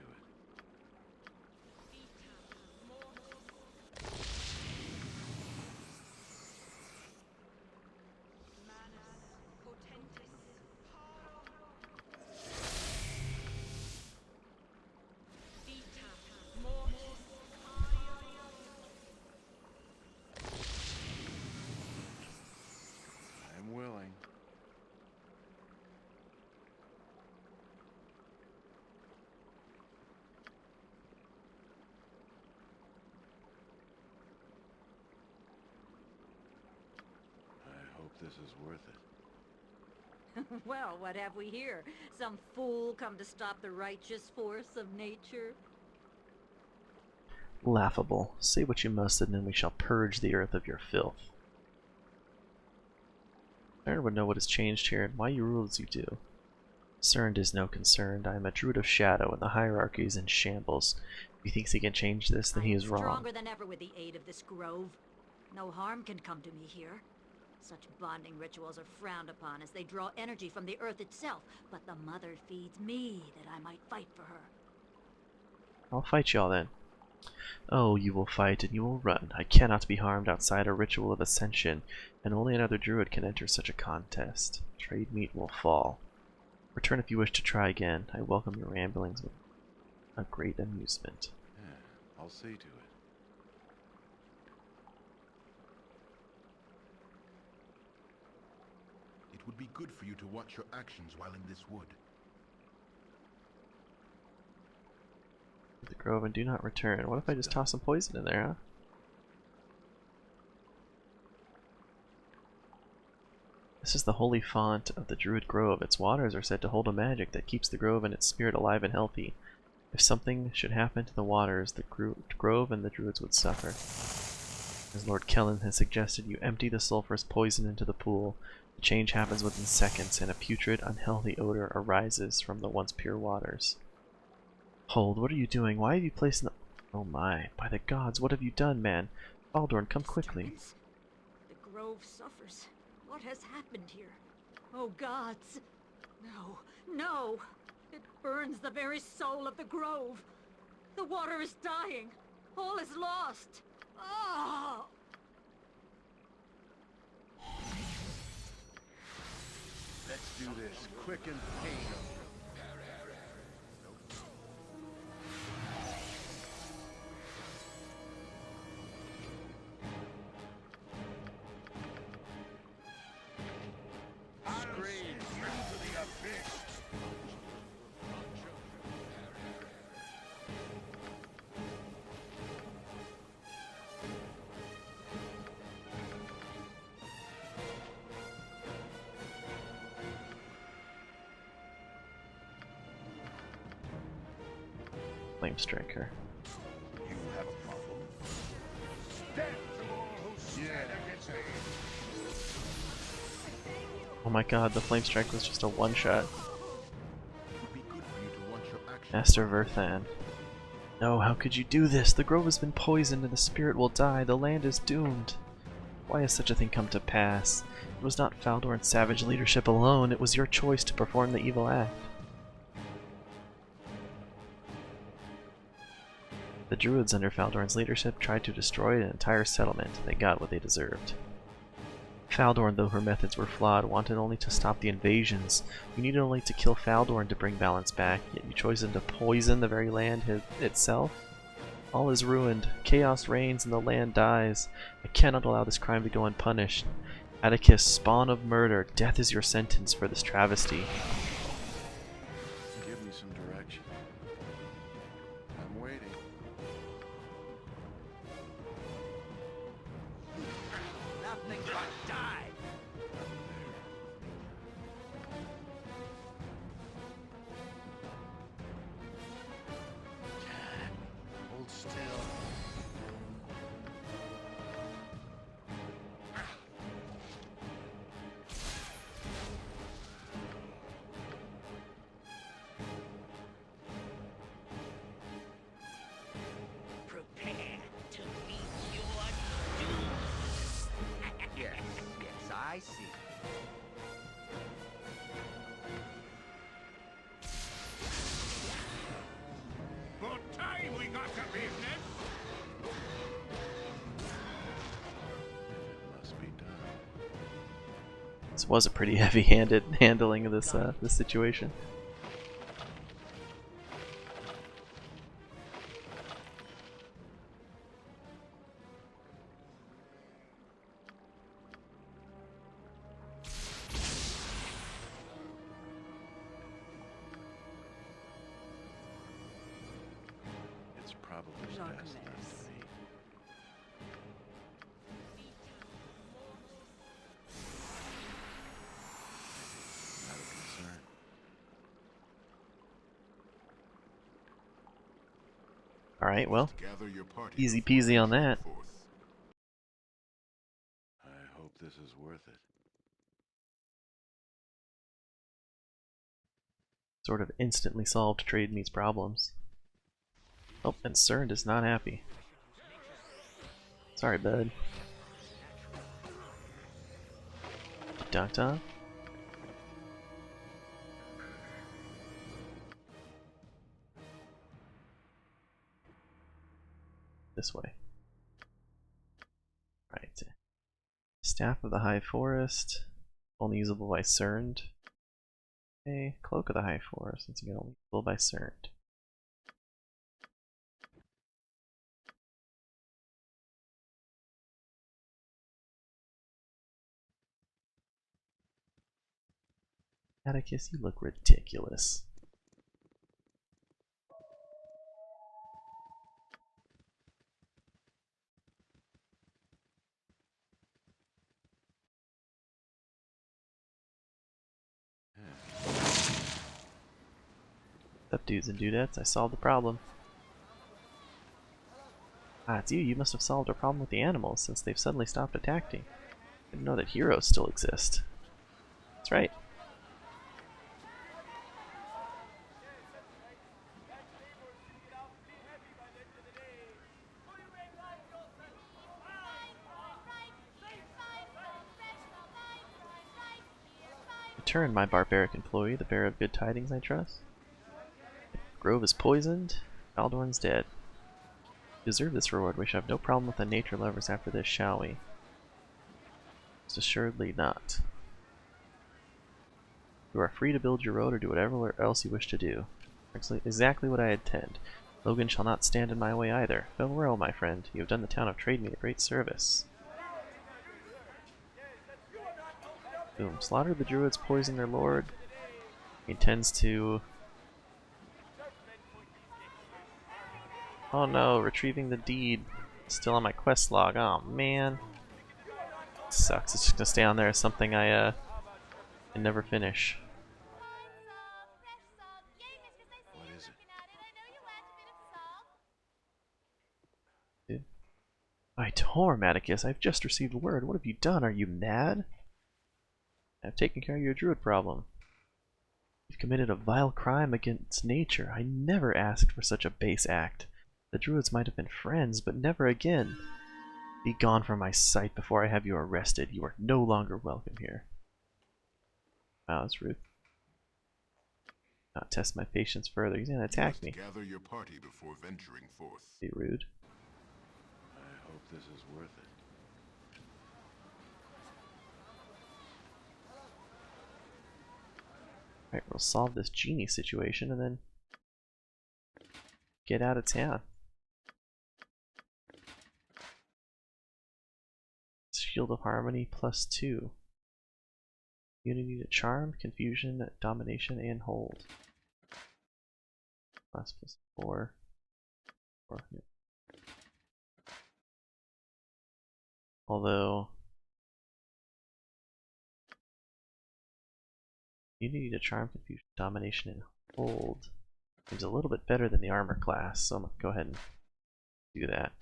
this is worth it. Well, what have we here? Some fool come to stop the righteous force of nature? Laughable. Say what you must, and then we shall purge the earth of your filth. I would know what has changed here and why you rule as you do. Concerned is no concerned. I am a druid of shadow, and the hierarchy is in shambles. If he thinks he can change this, then he is wrong. Stronger than ever with the aid of this grove. No harm can come to me here. Such bonding rituals are frowned upon as they draw energy from the earth itself, but the mother feeds me that I might fight for her. I'll fight y'all then. Oh, you will fight and you will run. I cannot be harmed outside a ritual of ascension, and only another druid can enter such a contest. Trademeet will fall. Return if you wish to try again. I welcome your ramblings with a great amusement. Yeah, I'll see to it. It would be good for you to watch your actions while in this wood. The grove and do not return. What if I just toss some poison in there, huh? This is the holy font of the Druid Grove. Its waters are said to hold a magic that keeps the grove and its spirit alive and healthy. If something should happen to the waters, the grove and the Druids would suffer. As Lord Kellen has suggested, you empty the sulphurous poison into the pool. The change happens within seconds, and a putrid, unhealthy odor arises from the once pure waters. Hold, what are you doing? Why have you placed in the... Oh my, by the gods, what have you done, man? Baldur, come quickly. The grove suffers. What has happened here? Oh gods! No, no! It burns the very soul of the grove! The water is dying! All is lost! Oh! Let's do this quick and painless. Flame Striker. You have a problem? Death to all who stand against me. Oh my god, the Flame Strike was just a one-shot. Master Verthan. No, how could you do this? The grove has been poisoned and the spirit will die. The land is doomed. Why has such a thing come to pass? It was not Faldorn's savage leadership alone. It was your choice to perform the evil act. The Druids under Faldorn's leadership tried to destroy an entire settlement. They got what they deserved. Faldorn, though her methods were flawed, wanted only to stop the invasions. You needed only to kill Faldorn to bring balance back, yet you chose to poison the very land itself? All is ruined. Chaos reigns and the land dies. I cannot allow this crime to go unpunished. Atticus, spawn of murder, death is your sentence for this travesty. Give me some direction. I'm waiting. Nothing but die. Hold still. Prepare to meet your doom. Yes, yes, I see. Good time we got to business. Must be done. This was a pretty heavy-handed handling of this this situation. It's probably best not to meet. Alright, well, Gather your party easy before peasy on venturing that. forth. I hope this is worth it. Sort of instantly solved Trademeet's problems. Oh, and CERN is not happy. Sorry, bud. Doctor? This way. Right. Staff of the High Forest. Only usable by CERN. Okay, Cloak of the High Forest. Once again, only usable by CERN. Atticus, you look ridiculous. What's up, dudes and dudettes? I solved the problem. Ah, it's you. You must have solved a problem with the animals since they've suddenly stopped attacking. I didn't know that heroes still exist. That's right. Return, my barbaric employee, the bearer of good tidings, I trust. Grove is poisoned. Baldur's dead. You deserve this reward. We shall have no problem with the nature lovers after this, shall we? Most assuredly not. You are free to build your road or do whatever else you wish to do. Exactly what I intend. Logan shall not stand in my way either. Farewell, my friend. You have done the town of Trademeet a great service. Boom. Slaughter the druids, poison their lord. He intends to... Oh no, retrieving the deed. Still on my quest log. Oh man. Sucks. It's just gonna stay on there as something I never finish. What is it? Dude. My Torm, Atticus, I've just received word. What have you done? Are you mad? I've taken care of your druid problem. You've committed a vile crime against nature. I never asked for such a base act. The druids might have been friends, but never again. Be gone from my sight before I have you arrested. You are no longer welcome here. Wow, that's rude. Not test my patience further. He's gonna attack me. Gather your party before venturing forth. Be rude. I hope this is worth it. Alright, we'll solve this genie situation and then get out of town. Shield of Harmony +2. Unity to Charm, Confusion, Domination, and Hold. +4. Yeah. Although Unity to Charm, Confusion, Domination, and Hold seems a little bit better than the armor class, so I'm gonna go ahead and do that.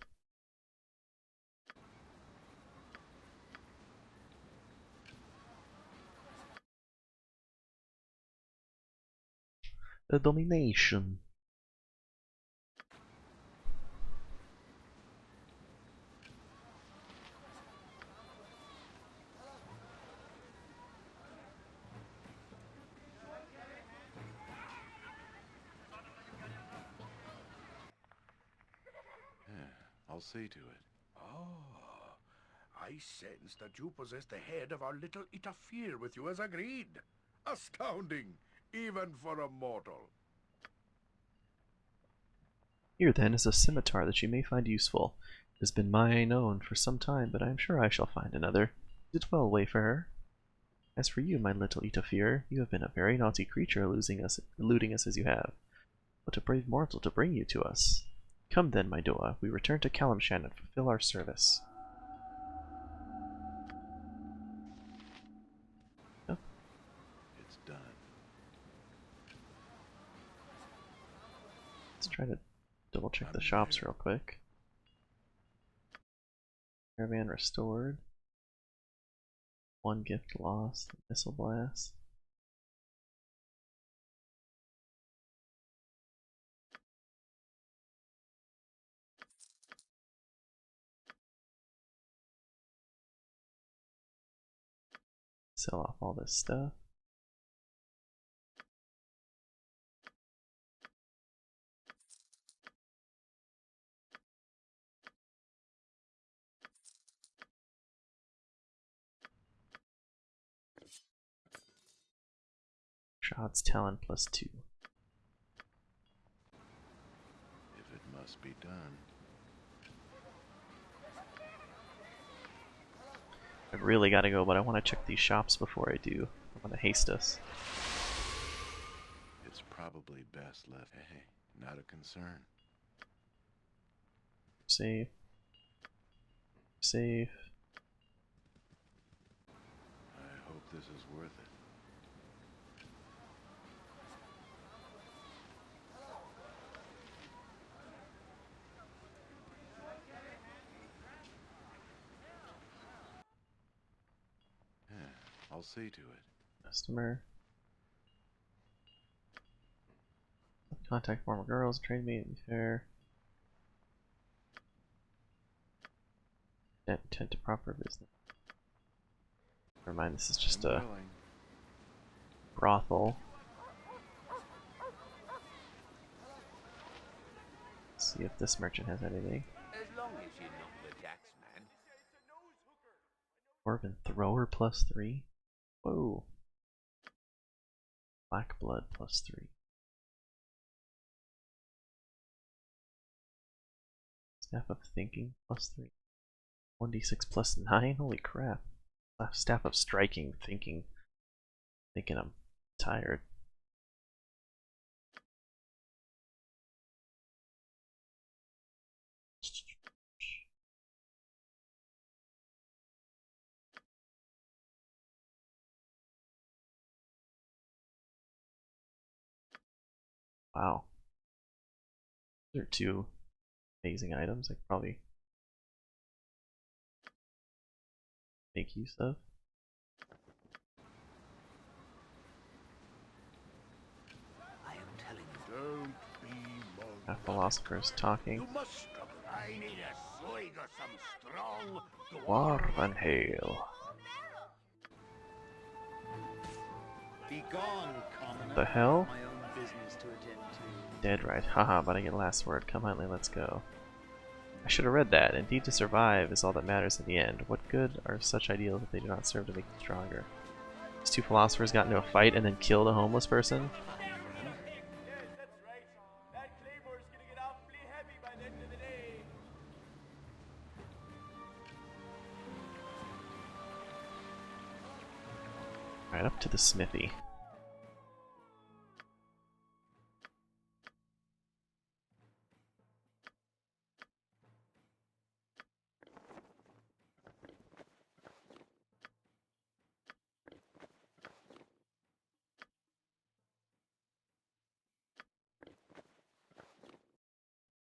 The domination. I'll see to it. Ah, I sense that you possess the head of our little Itafir with you as agreed. Astounding, even for a mortal. Here then is a scimitar that you may find useful. It has been mine own for some time, but I am sure I shall find another. Is it well, wayfarer? As for you, my little Itafir, you have been a very naughty creature, eluding us as you have. What a brave mortal to bring you to us. Come then, my Doa, we return to Kalimshan and fulfill our service. Oh. It's done. Let's try to double check the shops real quick. Caravan restored. 1 gift lost. Missile blast. Sell off all this stuff. Shad's talent +2. If it must be done. I really gotta go, but I want to check these shops before I do. I want to haste us. It's probably best left. Hey, not a concern. Save. Save. I hope this is worth it. I'll see to it. Customer. Contact former girls. Trademeet and fair. Intent to proper business. Never mind. This is just a brothel. Let's see if this merchant has anything. As long as you're not the Jack's man. Dwarven thrower +3. Whoa. Black blood +3. Staff of thinking +3. 1d6 +9. Holy crap. Staff of striking, thinking. Thinking I'm tired. Wow. These are 2 amazing items I could probably make use of. I am telling you. Don't be That philosopher's talking. You must struggle. I need a swig of some strong Dwarven hail. Be gone, commoner. The hell? My own business to attend to. Dead right. Haha, but I get last word. Come Huntley, let's go. I should have read that. Indeed, to survive is all that matters in the end. What good are such ideals if they do not serve to make you stronger? These 2 philosophers got into a fight and then killed a homeless person? Alright, up to the smithy.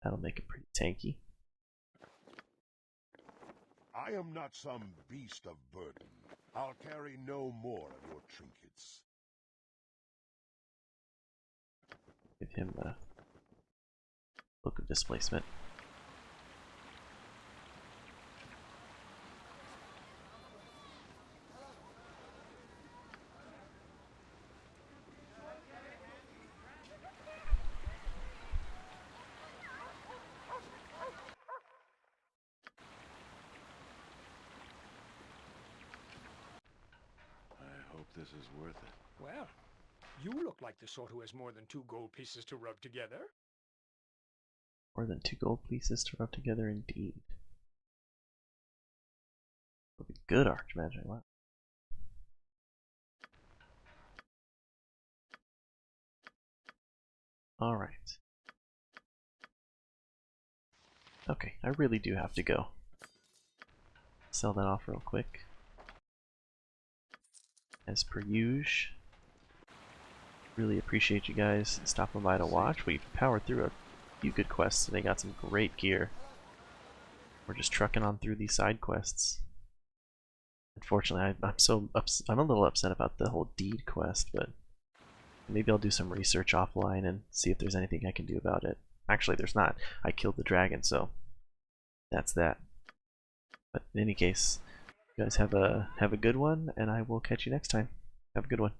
That'll make it pretty tanky. I am not some beast of burden. I'll carry no more of your trinkets. Give him a look of displacement. This is worth it. Well, you look like the sort who has more than 2 gold pieces to rub together. More than 2 gold pieces to rub together, indeed. That'll be good archmagic. Wow. Alright. Okay, I really do have to go. Sell that off real quick. As per usual. Really appreciate you guys stopping by to watch. We've powered through a few good quests, and they got some great gear. We're just trucking on through these side quests. Unfortunately, I'm a little upset about the whole deed quest, but maybe I'll do some research offline and see if there's anything I can do about it. Actually, there's not. I killed the dragon, so that's that. But in any case, you guys have a good one, and I will catch you next time. Have a good one.